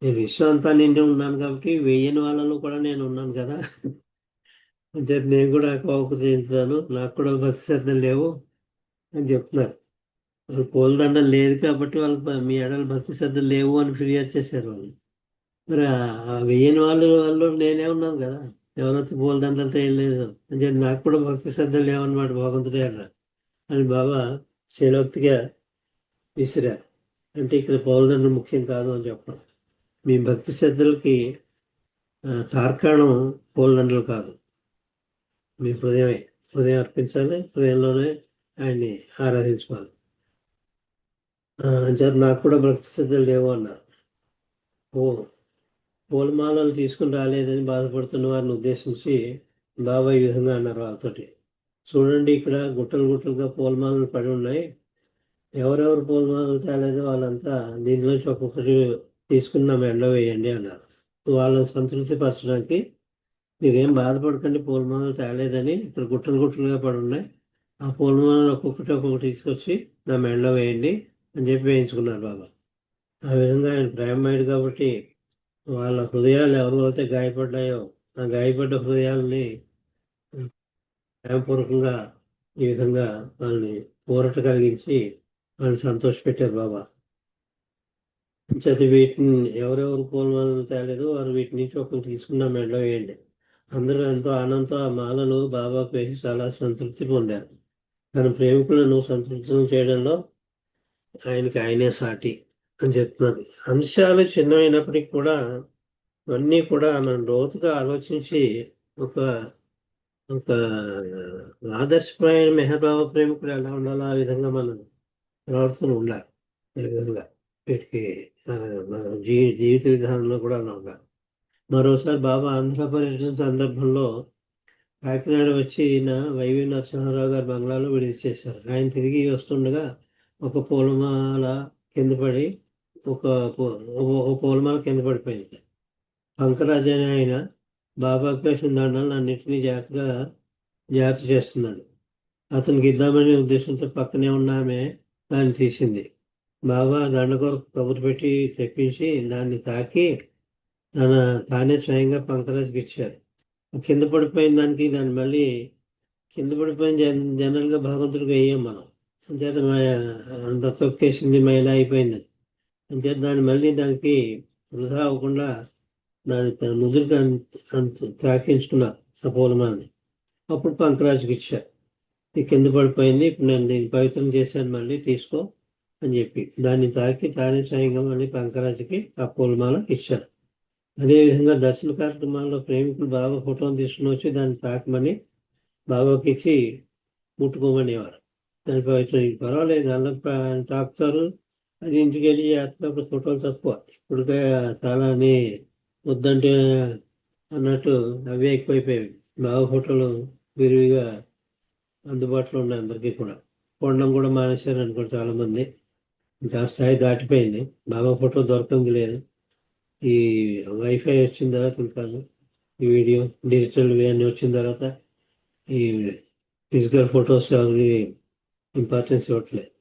Speaker 11: నేను విశ్వం అంతా నిండి ఉన్నాను కాబట్టి వేయని వాళ్ళలో కూడా నేను ఉన్నాను కదా, అంటే నేను కూడా కోపకు చెందుతాను, నాకు కూడా భక్తి శ్రద్ధలు లేవు అని చెప్తున్నారు. వాళ్ళు పూలదండలు లేదు కాబట్టి వాళ్ళకి మీ ఎడలు భక్తి శ్రద్ధలు లేవు అని ఫిర్యాదు చేశారు వాళ్ళు. మరి ఆ వేయని వాళ్ళు నేనే ఉన్నాను కదా, ఎవరైతే పూలదండలతో వెళ్ళలేదు అంటే నాకు కూడా భక్తి శ్రద్ధలు లేవన్నమాట భగవంతుడే అని బాబా శైలోక్తిగా విసిరారు. అంటే ఇక్కడ పూలదండలు ముఖ్యం కాదు అని చెప్పడం. మీ భక్తి శ్రద్ధలకి తార్కాణం పూలదండలు కాదు, మీ హృదయం అర్పించాలి, హృదయంలోనే ఆయన్ని ఆరాధించుకోవాలి. నాకు కూడా భక్తి శ్రద్ధలు లేవు అన్నారు. పూలమాలలు తీసుకుని రాలేదని బాధపడుతున్న వారిని ఉద్దేశించి బాబా ఈ విధంగా అన్నారు వాళ్ళతోటి, చూడండి ఇక్కడ గుట్టలుగా పూలమాలలు పడి ఉన్నాయి, ఎవరెవరు పూలమాలలు తేలేదో వాళ్ళంతా దీనిలోంచి ఒక్కొక్కటి తీసుకుని నా మెడలో వేయండి అన్నారు. వాళ్ళని సంతృప్తి పరచడానికి మీరేం బాధపడకండి, పూలమాలలు తేలేదని ఇక్కడ గుట్టలుగా పడి ఉన్నాయి, ఆ పూలమాలను ఒక్కొక్కటి తీసుకొచ్చి నా మెడలో వేయండి అని చెప్పి వేయించుకున్నారు బాబా. ఆ విధంగా ఆయన ప్రేమమయుడు కాబట్టి వాళ్ళ హృదయాలు ఎవరివైతే గాయపడ్డాయో ఆ గాయపడ్డ హృదయాలని ప్రేమపూర్వకంగా ఈ విధంగా వాళ్ళని ఊరట కలిగించి వాళ్ళని సంతోషపెట్టారు బాబా. చేత వీటిని ఎవరెవరు పూలమాలలు తేలేదు వారు వీటి నుంచి ఒకటి తీసుకున్న మెడలో వేయండి. అందరూ ఎంతో ఆనందంతో ఆ మాలలు బాబాకు వేసి చాలా సంతృప్తి పొందారు. తన ప్రేమికులను సంతృప్తం చేయడంలో ఆయనే సాటి అని చెప్తున్నారు. అంశాలు చిన్నమైనప్పటికీ కూడా ఇవన్నీ కూడా మనం లోతుగా ఆలోచించి ఒక ఒక ఆదర్శప్రాయణ మెహర్ బాబా ప్రేమికుడు ఎలా ఉండాలో ఆ విధంగా మనం ప్రవర్తన ఉండాలి. ఈ విధంగా వీటికి మన జీవిత విధానంలో కూడా అలా ఉండాలి. మరోసారి బాబా ఆంధ్ర పర్యటన సందర్భంలో కాకినాడ వచ్చి ఈయన వైవి నరసింహారావు గారి బంగ్లాలో విడిది చేశారు. ఆయన తిరిగి వస్తుండగా ఒక పూలమాల కింద పడి ఒక పూలమాల కింద పడిపోయింది. పంకరాజు అని ఆయన బాబాకు వేసిన దండాలను అన్నింటినీ జాగ్రత్త చేస్తున్నాడు. అతనికి ఇద్దామనే ఉద్దేశంతో పక్కనే ఉన్న ఆమె దాన్ని తీసింది. బాబా దండ కొరకు కబురు పెట్టి తెప్పించి దాన్ని తాకి తానే స్వయంగా పంకరాజుకి ఇచ్చారు. కింద పడిపోయిన దాన్ని మళ్ళీ కింద పడిపోయిన జనరల్గా భగవంతుడికి వేయం మనం. అంచేత అంత తొక్కేసింది మైలా అయిపోయింది. అంచేత దానికి వృధా అవ్వకుండా దాని ముదురుగా తాకించుకున్నారు ఆ పూలమాలని. అప్పుడు పంకరాజుకి ఇచ్చారు. ఇది కింద పడిపోయింది, ఇప్పుడు నేను దీన్ని పవిత్రం చేశాను, మళ్ళీ తీసుకో అని చెప్పి దాన్ని తాకి తానే స్వయంగా మళ్ళీ పంకరాజుకి ఆ పూలమాల ఇచ్చారు. అదేవిధంగా దర్శన కార్యక్రమాల్లో ప్రేమికులు బాబా ఫోటోని తీసుకుని వచ్చి దాన్ని తాకమని బాబాకి ఇచ్చి ముట్టుకోమనేవారు. దాని పవిత్రం పర్వాలేదు అందరు తాకుతారు, అది ఇంటికి వెళ్ళి చేస్తున్నప్పుడు ఫోటోలు తక్కువ. ఇప్పుడు చాలా వద్దంటే అన్నట్టు అవే ఎక్కువైపోయాయి. బాబా ఫోటోలు విరివిగా అందుబాటులో ఉన్నాయి అందరికీ కూడా. కొనడం కూడా మానేశారు అనుకోండి చాలామంది. ఇంకా స్థాయి దాటిపోయింది, బాబా ఫోటో దొరకంది లేదు. ఈ వైఫై వచ్చిన తర్వాత ఇంకా ఈ వీడియో డిజిటల్ అన్నీ వచ్చిన తర్వాత ఈ ఫిజికల్ ఫొటోస్ అవి ఇంపార్టెన్స్ ఇవ్వట్లేదు.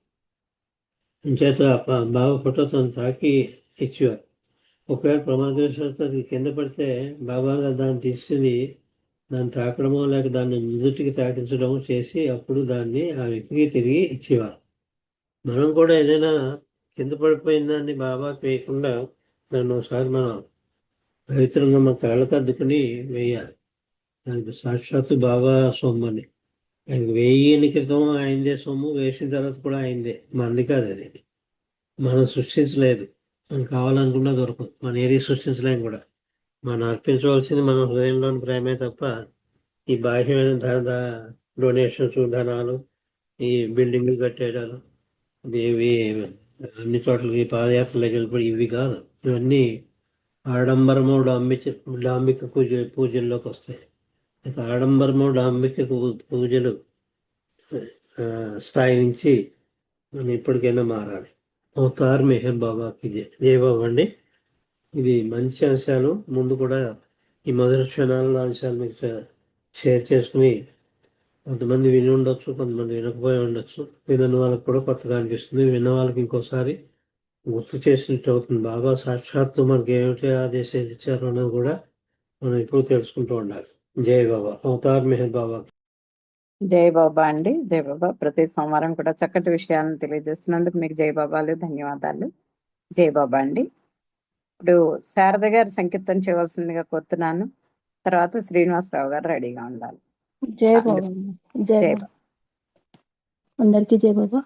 Speaker 11: ఇంచేత బాబా ఫోటో తను తాకి ఇచ్చేవారు. ఒకవేళ ప్రమాదవశాత్తు అది కింద పడితే బాబా దాన్ని తీసుకుని దాన్ని తాకడమో లేక దాన్ని నుదుటికి తాకించడమో చేసి అప్పుడు దాన్ని ఆ వ్యక్తికి తిరిగి ఇచ్చేవారు. మనం కూడా ఏదైనా కింద పడిపోయిన దాన్ని బాబాకి వేయకుండా దాన్ని ఒకసారి మనం పవిత్రంగా మన కాళ్ళకు అద్దుకుని వేయాలి. దానికి సాక్షాత్తు బాబా సొమ్ము అని. ఆయనకి 1000 క్రితం ఆయనదే సొమ్ము, వేసిన తర్వాత కూడా ఆయనదే, మంది కాదు. అది మనం సృష్టించలేదు, మనం కావాలనుకున్నా దొరకదు. మనం ఏది సృష్టించలేం కూడా. మనం అర్పించవలసింది మన హృదయంలోని ప్రేమే తప్ప ఈ బాహ్యమైన డొనేషన్స్, ధనాలు, ఈ బిల్డింగ్లు కట్టేయడాలు, ఇవి అన్ని చోట్లకి పాదయాత్రలకు వెళ్ళిపోయి ఇవి కాదు. ఇవన్నీ ఆడంబరము డాంబిక పూజల్లోకి వస్తాయి. ఆడంబరము డాంబిక పూజలు స్థాయి నుంచి మనం ఇప్పటికైనా మారాలి. అవతార్ మెహర్ బాబాకి జై బాబా అండి. ఇది మంచి అంశాలు. ముందు కూడా ఈ మొదటి క్షణాలలో అంశాలు మీకు షేర్ చేసుకుని కొంతమంది విని ఉండొచ్చు, కొంతమంది వినకపోయి ఉండొచ్చు. వినని వాళ్ళకి కూడా కొత్తగా అనిపిస్తుంది, విన్న వాళ్ళకి ఇంకోసారి గుర్తు చేసినట్టు అవుతుంది. బాబా సాక్షాత్తు మనకి ఏమిటి ఆదేశాలు ఇచ్చారు అన్నది కూడా మనం ఇప్పుడు తెలుసుకుంటూ ఉండాలి. జై బాబా. అవతార్ మెహర్ బాబా.
Speaker 1: జై బాబా అండి. జై బాబా. ప్రతి సోమవారం కూడా చక్కటి విషయాలను తెలియజేస్తున్నందుకు మీకు జై బాబాలు, ధన్యవాదాలు. జై బాబా అండి. ఇప్పుడు శారద గారు సంకీర్తన చేయవలసిందిగా కోరుతున్నాను. తర్వాత శ్రీనివాసరావు గారు రెడీగా ఉండాలి.
Speaker 8: జై బాబా. జై
Speaker 1: జై
Speaker 8: బాబా. అందరికీ జై బాబా.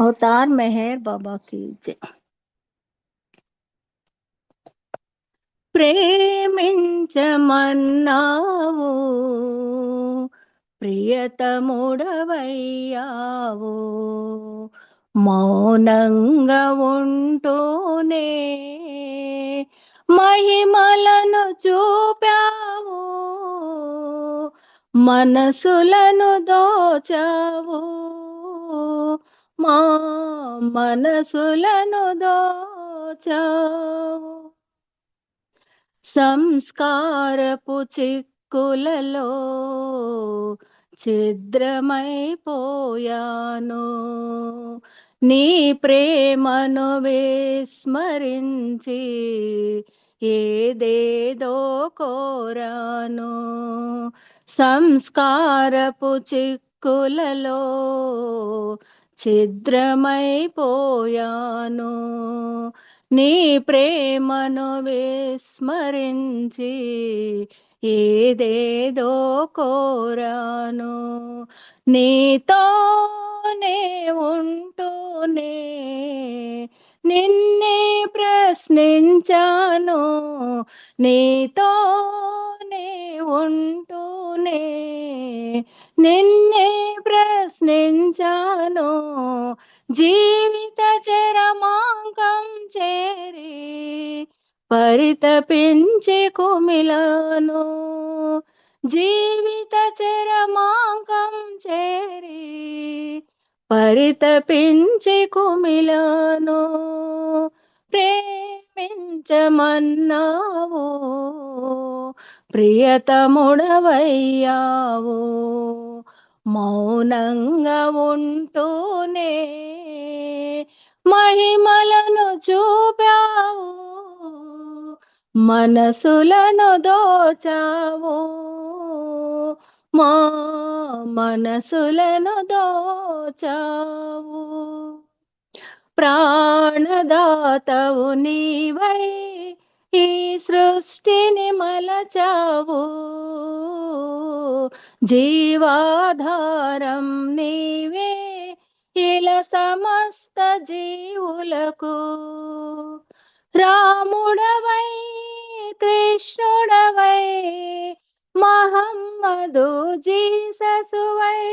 Speaker 8: అవతార్ మెహర్ బాబాకి జై. ప్రేమించమన్నావు, ప్రియతముడవయ్యావు, మౌనంగా ఉంటూనే మహిమలను చూపావు, మనసులను దోచావు, మా మనసులను దోచావు. సంస్కారపు చిక్కులలో ఛిద్రమైపోయాను నీ ప్రేమను విస్మరించి ఏదేదో కోరాను సంస్కారపు చిక్కులలో ఛిద్రమైపోయాను నీ ప్రేమను విస్మరించి ఏదేదో కోరాను నీతోనే ఉంటూనే నిన్నే ప్రశ్నించాను నీతోనే ఉంటూనే నిన్నే ప్రశ్నించాను జీవిత చరమాంకం చేరి పరితపించి కుమిలాను జీవిత చరమాంకం చేరి పరితపించి కుమిలాను ప్రేమించమన్నావు ప్రియతముడవయ్యావు మౌనంగా ఉంటూనే మహిమలను చూపావు మనసులను దోచావు మా మనసులను దోచావు ప్రాణదాతవు నీవై ఈ సృష్టిని మలచావు జీవాధారం నీవే ఇలా సమస్త జీవులకు రాముడవై కృష్ణుడవై మహమ్మదు జీససువై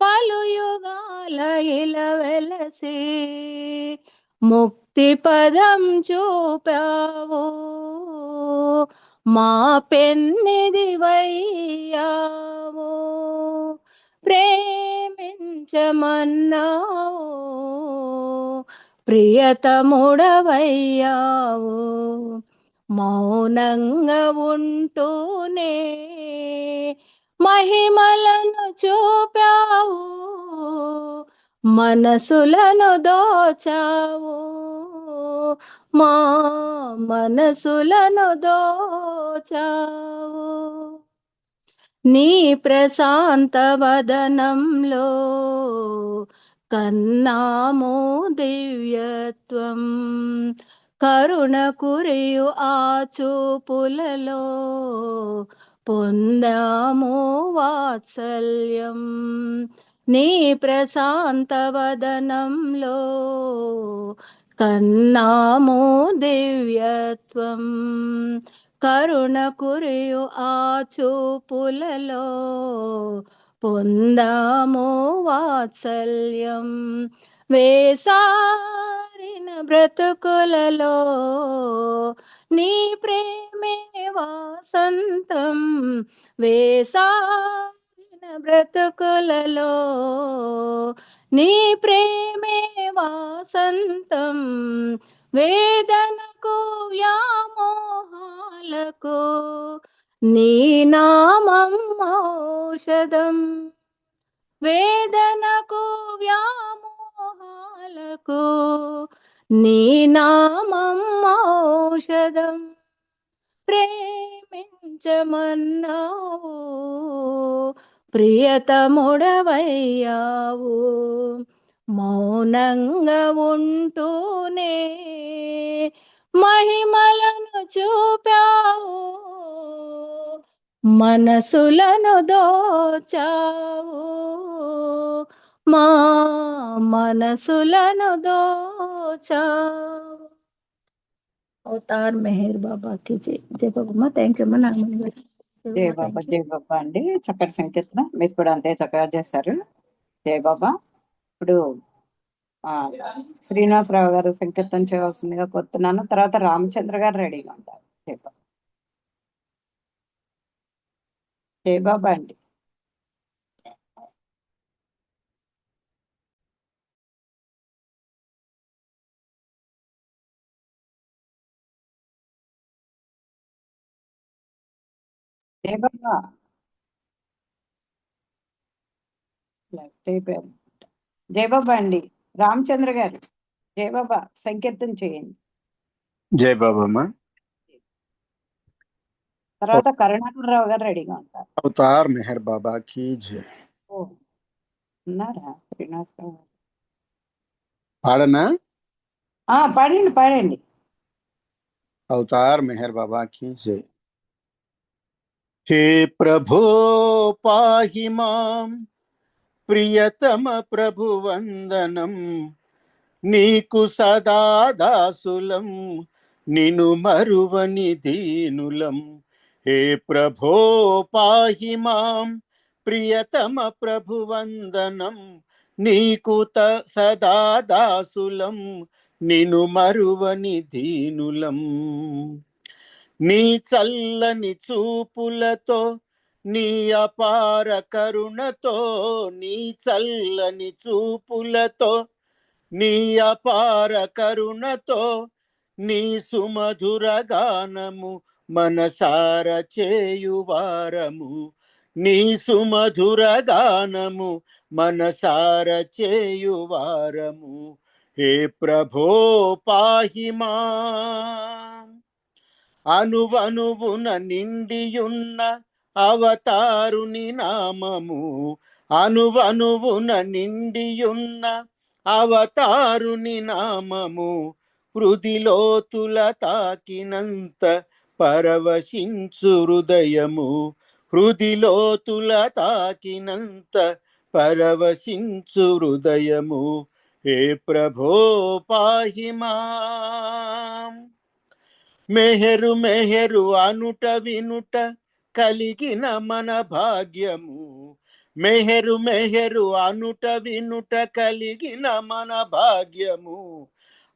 Speaker 8: పలు యుగాల ఇలా వెలసి ముక్తి పదం చూపావు మా పెన్నిదివయ్యావు ప్రేమించమన్నావు ప్రియతముడవయ్యావు మౌనంగా ఉంటూనే మహిమలను చూపావు మనసులను దోచావు మా మనసులను దోచావు నీ ప్రశాంత వదనంలో కన్నాము దివ్యత్వం కరుణ కురియు ఆ చూపులలో పొందాము వాత్సల్యం నీ ప్రశాంత వదనంలో కన్నాము దివ్యత్వం కరుణ కురియు ఆ చూపులలో పొందాము వాత్సల్యం వేసారిన బ్రతుకులలో నీ ప్రేమే వాసంతం వేసారిన బ్రతుకులలో నీ ప్రేమే వాసంతం వేదనకు వ్యామోహాలకు నీ నామం ఔషధం వేదనకు వ్యామోహాలకు నీ నామం ఔషధం ప్రేమించమన్నావు ప్రియతముడవయ్యావు మౌనంగా ఉంటూనే మహిమలను చూపావు మనసులను దోచావు మా మనసులను దోచావు అవతార్ మెహర్ బాబా కి జై జై బాబా థ్యాంక్ యూ అమ్మా నాగమణి గారు
Speaker 1: జై బాబా జై బాబా అండి చక్కటి సంకీర్తన మీరు కూడా అంతే చక్కగా చేశారు జై బాబా ఇప్పుడు శ్రీనివాసరావు గారు సంకీర్తన చేయవలసిందిగా కోరుతున్నాను తర్వాత రామచంద్ర గారు రెడీగా ఉంటారు జై బాబా జై బాబా అండి జై బాబా లెఫ్ట్ అయిపోయారు. జయబాబా అండి, రామచంద్ర గారు, జయబాబా సంకీర్తన చేయండి.
Speaker 12: జై బాబమ్మ.
Speaker 1: తర్వాత కరుణాకరరావు గారు రెడీగా ఉంటారు.
Speaker 12: అవతార్ మెహర్ బాబా కీ జై.
Speaker 1: ఓ ఉన్నారా శ్రీనివాసరావు గారు?
Speaker 12: పాడనా?
Speaker 1: పాడండి పాడండి.
Speaker 12: అవతార్ మెహర్ బాబా కీ జై. हे प्रभो पाहि मां प्रियतम ప్రభు వందనం నీకు సదా దాసులం నిను మరువని దీనులం. హే ప్రభో పాహి మాం ప్రియతమ ప్రభు వందనం నీకు సదా దాసులం నిను మరువని దీనులం. నీ చల్లని చూపులతో నీ అపార కరుణతో, నీ చల్లని చూపులతో నీ అపార కరుణతో, నీ సుమధుర గానము మనసార చేయువారము, నీ సుమధుర గానము మనసార చేయువారము. హే ప్రభో పాహి మాం. అనువనువున నిండియున్న అవతారుని నామము, అనువనువున నిండియున్న అవతారుని నామము, హృదిలోతుల తాకినంత పరవశించు హృదయము, హృదిలోతుల తాకినంత పరవశించు హృదయము. హే ప్రభో పాహి మాం. మెహరు మెహరు అనుట వినుట కలిగిన మన భాగ్యము, మెహరు మెహరు అనుట వినుట కలిగిన మన భాగ్యము.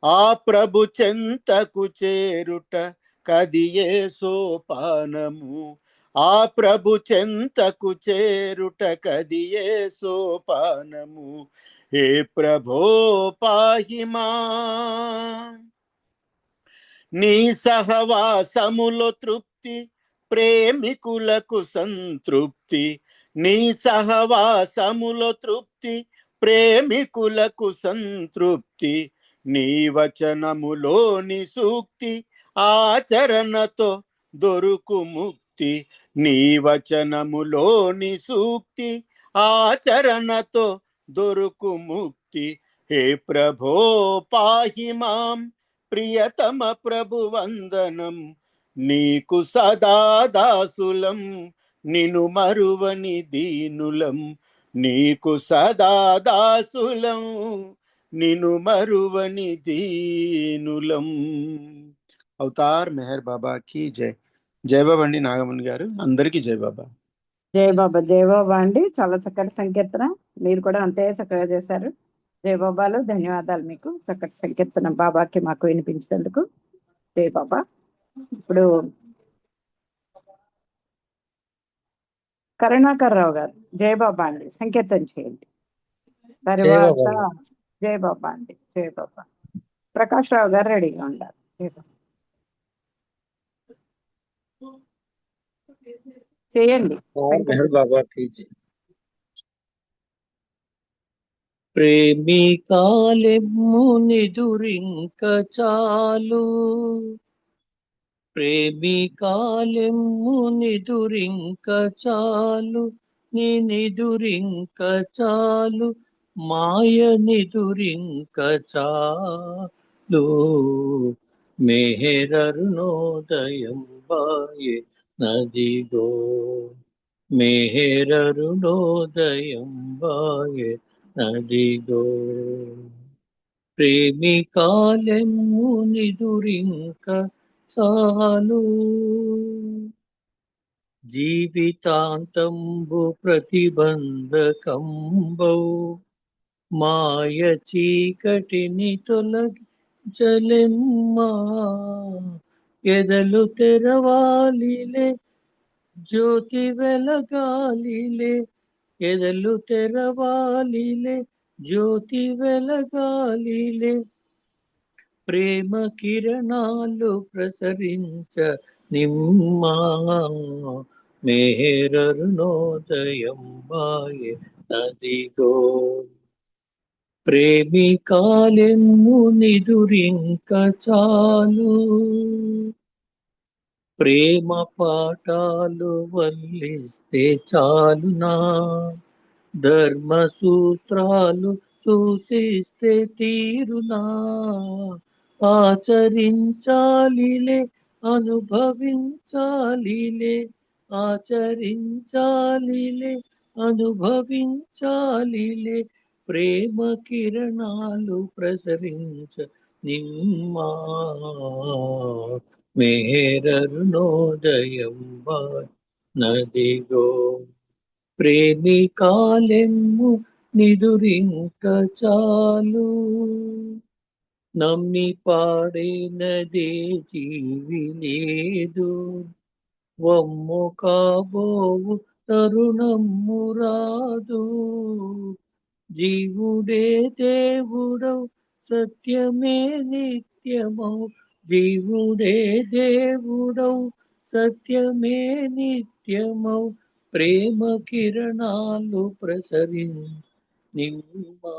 Speaker 12: ఆ ప్రభు చెంతకు చేరుట కదియే సోపానము, ఆ ప్రభు చెంతకు చేరుట కదియే సోపానము. హే ప్రభో పాహి మాం. నీ సహవాసములో తృప్తి ప్రేమికులకు సంతృప్తి, నీ సహవాసములో తృప్తి ప్రేమికులకు సంతృప్తి. నీ వచనములోని సూక్తి ఆచరణతో దొరుకు ముక్తి, నీ వచనములోని సూక్తి ఆచరణతో దొరుకు ముక్తి. హే ప్రభో పాహి మాం ప్రియతమ ప్రభు వందనం నీకు సదా దాసులం నిను మరువని దీనులం, నీకు సదా దాసులం నిను మరువని దీనులం. అవతార్ మెహర్ బాబా కీ జై. జై బాబా అండి నాగమణి గారు, అందరికీ జై బాబా.
Speaker 1: జయబాబా జయబాబా అండి, చాలా చక్కటి సంకీర్తన, మీరు కూడా అంతే చక్కగా చేశారు. జయబాబాలు ధన్యవాదాలు మీకు, చక్కటి సంకీర్తన బాబాకి మాకు వినిపించినందుకు. జయబాబా. ఇప్పుడు కరుణాకరరావు గారు, జయబాబా అండి సంకీర్తన చేయండి. తర్వాత జయబాబా అండి, జయబాబా. ప్రకాష్ రావు గారు రెడీగా ఉండాలి. జయబాబా చేయండి.
Speaker 13: ప్రేమికాలెమ్ము నిదురింక చాలు, ప్రేమికాలెమ్ము నిదురింక చాలు, నీ నిదురింక చాలు, మాయ నిదురింక చాలు. మెహరరుణోదయం బాయే నదిగో, మెహరరుణోదయం బాయే నదిగో. ప్రేమికాలెమ్ము నిదురింక చాలు, జీవితాంతంబు ప్రతిబంధకంబౌ, మాయ చీకటిని తొలగించలెమ్మా. ఎదలు తెరవాలిలే జ్యోతి వెలగాలిలే, ఎదలు తెరవాలిలే జ్యోతి వెలగాలిలే. ప్రేమ కిరణాలు ప్రసరించ నిమ్మా, मेहर अरुणोदयं माये नदिगो ప్రేమికాలెమ్ము నిదురింక చాలు ప్రేమ పాఠాలు వల్లిస్తే చాలునా ధర్మ సూత్రాలు సూచిస్తే తీరునా ఆచరించాలిలే అనుభవించాలిలే ఆచరించాలిలే అనుభవించాలిలే ప్రేమ కిరణాలు ప్రసరించ నిమ్మా మేరరుణోదయం నదిగో ప్రేమికాలెమ్ము నిదురింక చాలు నమ్మి పాడేనదే జీవి లేదు వమ్ము కాబోవు తరుణమ్ము రాదు జీవుడే దేవుడౌ సత్యమే నిత్యమౌ జీవుడే దేవుడౌ సత్యమే నిత్యమౌ ప్రేమ కిరణాలు నిమ్మా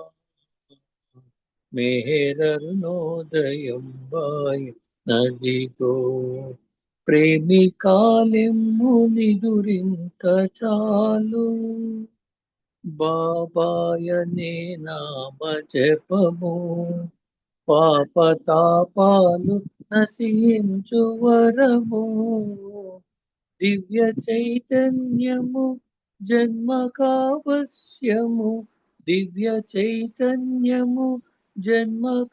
Speaker 13: మేరరుణోదయం వాయ నదిగో ప్రేమికాలెమ్ము నిదురింక చాలు బాబాయనే నామ జపము పాపతాపాలు నశించు వరము దివ్య చైతన్యము జన్మకావశ్యము దివ్య చైతన్యము జన్మకావశ్యము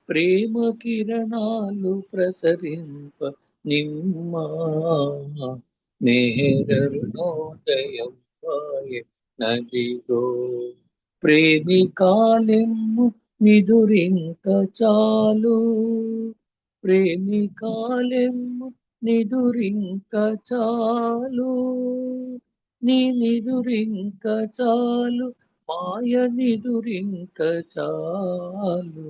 Speaker 13: ప్రేమ కిరణాలు ప్రసరింప నిమ్మా మేరరుణోదయం వాయ నదిగో ప్రేమికాలెమ్ము నిదురింక చాలు ప్రేమికాలెమ్ము నిదురింక చాలు నీ నిదురింక చాలు మాయ నిదురింక చాలు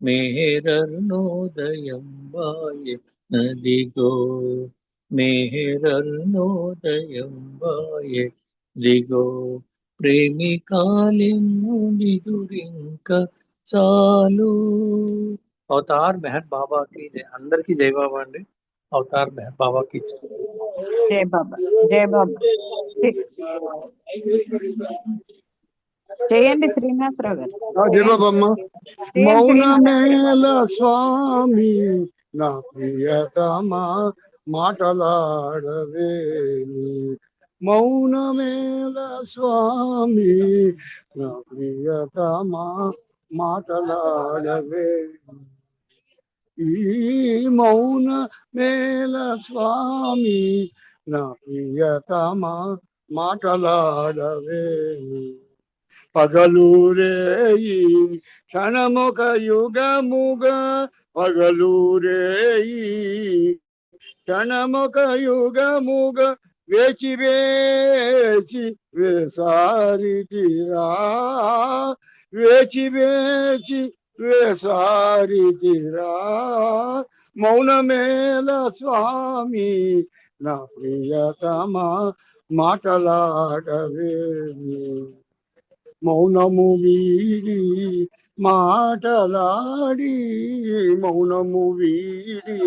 Speaker 13: మేరరుణోదయం వాయ నదిగో మేరరుణోదయం వాయ దిగో ప్రేమికాలెమ్ము నిదురింక చాలు అవతార్ మెహర్ బాబా की जय అందరికీ జై బాబా అండి అవతార్ మెహర్ బాబా की
Speaker 1: జై బాబా జై బాబా చేయండి శ్రీనివాసరావు గారు
Speaker 12: జై బాబమ్మ మౌనమేల స్వామి నా ప్రియతమా మాటలాడవేని మౌనమేల స్వామి నా ప్రియతమా మాటలాడవేని ఈ మౌన మేల స్వామి నా ప్రియతమా మాటలాడవేని పగలూరేయి క్షణమొక యుగముగా పగలూరేయి క్షణమొక యుగముగా వేచి వేచి వేసారితిరా వేచి వేచి వేసారితిరా మౌనమేల స్వామి నా ప్రియతమా మాటలాడవేమి మౌనము వీడి మాటలాడి మౌనము వీడి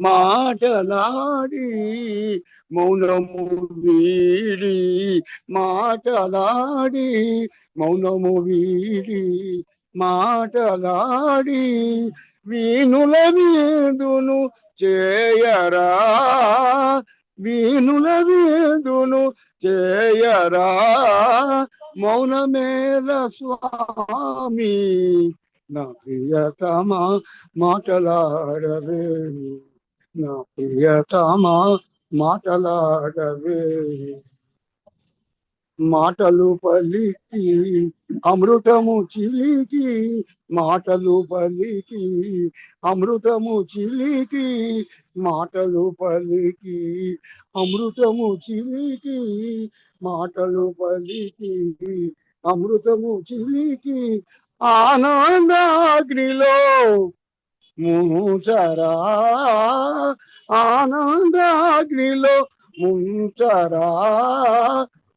Speaker 12: మాటలాడి మౌనము వీడి మాటలాడి మౌనము వీడి మాటలాడి వీణుల వీదును చేయరా వీణుల వీదును చేయరా మౌనమేల స్వామి నా ప్రియతమా మాటలాడవేమి నా ప్రియతమా మాటలాడవేమి మాటలు పలికి అమృతము చిలికి మాటలు పలికి అమృతము చిలికి మాటలు పలికి అమృతము చిలికి మాటలు పలికి అమృతము చిలికి ఆనందాగ్నిలో మూచరా ఆనందాగ్నిలో ముంచరా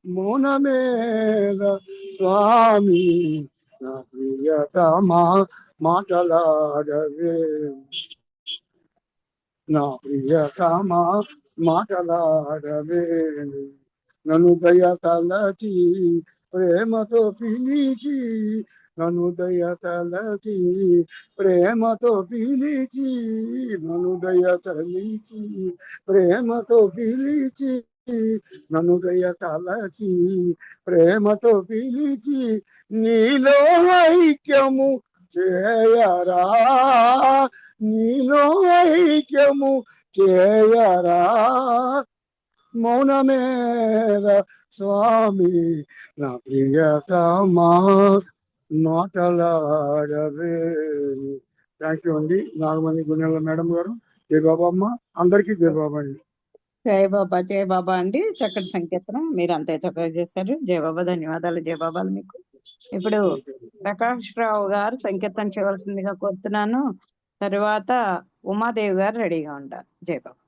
Speaker 12: మౌనమేద స్వామి నా ప్రియతమా మాటలాడవే నా ప్రియతమా మాటలాడవే నన్ను దయ తలచి ప్రేమతో పిలిచి నన్ను దయ తలచి ప్రేమతో పిలిచి నన్ను దయ తలిచి ప్రేమతో పిలిచి నన్ను దయ తలచి ప్రేమతో పిలిచి నీలో ఐక్యము చేయరా నీలో ఐక్యము చేయరా మౌనమేర స్వామి నా ప్రియతమా మాటలాడవే. థ్యాంక్ యూ అండి. నాగమణి గుణెల మేడం గారు, జయ బాబా అమ్మ, అందరికీ జయ బాబా అండి.
Speaker 1: జయ బాబా అండి. చక్కటి సంకీర్తన మీరు అంతే చక్కగా చేశారు. జయ బాబా, ధన్యవాదాలు. జయ బాబాలు మీకు. ఇప్పుడు ప్రకాష్ రావు గారు సంకీర్తన చేయవలసిందిగా కోరుతున్నాను. తర్వాత ఉమాదేవి గారు రెడీగా ఉంటారు. జయ బాబా.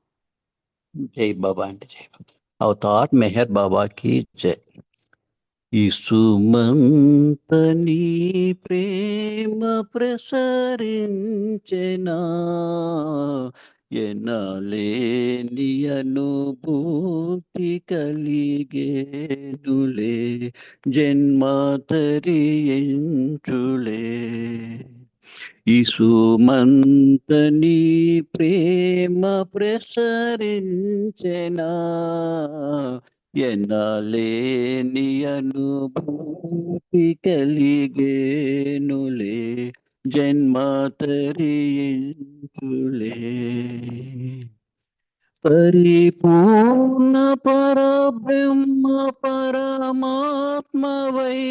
Speaker 14: జై బాబా అంటే జై బాబా. అవతార్ మెహర్ బాబా की जय. ఇసుమంతని ప్రేమ ప్రసరించెనా ఎనలేని అనుభూతి కలిగేనులే జన్మ తరించులే. ఇసుమంతని ప్రేమ ప్రసరించెనా ఎనలేని అనుభూతి కలిగేనులే జన్మ తరించులే. పరిపూర్ణ పరబ్రహ్మ పరమాత్మవై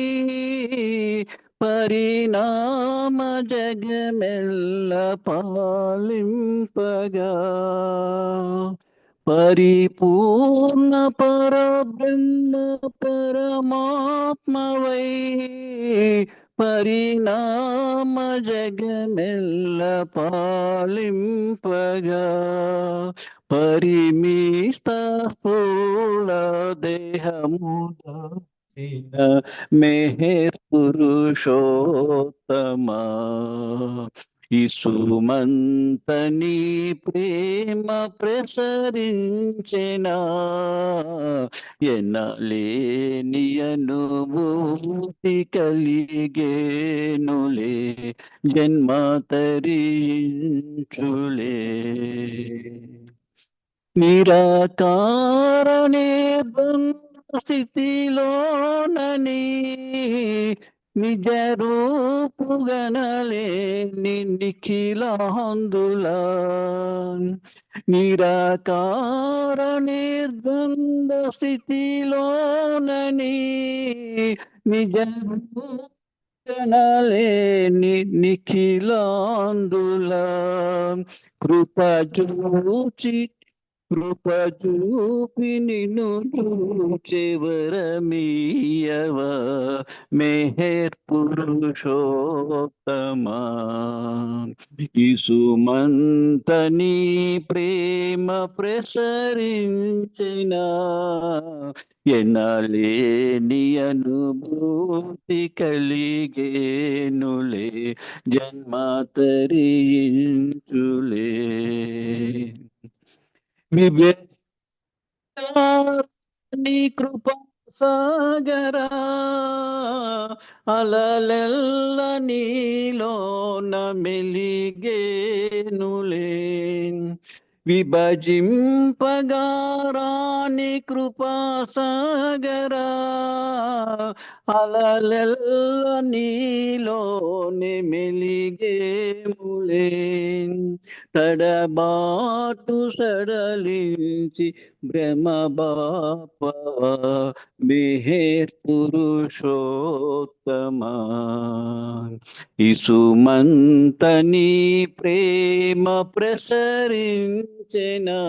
Speaker 14: పరిణామ జగమెల్ల పాలింపగా పరిపూర్ణ పరబ్రహ్మ పరమాత్మవై పరిణామ జగమెల్ల పాలింపగా పరిమిష్ట స్థూల దేహముదాసిన మెహర్ పురుషోత్తమా. ఇసుమంతని ప్రేమ ప్రసరించెనా ఎనలేని అనుభూతి కలిగేనులే జన్మ తరించులే. నిరాకార నిర్బంధ స్థితిలోనని నిజ రూపుగనలేని నిఖిలాందులా. నిరాకార నిర్బంధ స్థితిలోనని నిజ రూపుగనలేని నిఖిలాందులా. కృప చూపి నిన్ను చూచెవరమీయవా మెహర్ పురుషోత్తమా. ఇసుమంతని ప్రేమ ప్రసరించెనా ఎనలేని అనుభూతి కలిగేనులే జన్మ తరించులే. నీ కృపా సాగరా అలలెల్ల నీలోన మెలిగేనులే. విభజింపగారాని కృపా సాగరా అలలెల్ల నీలోనే మెలిగేములే. తడబాటు సడలించి భ్రమ బాపవా మెహర్ పురుషోత్తమా. ఇసుమంతని ప్రేమ ప్రసరించెనా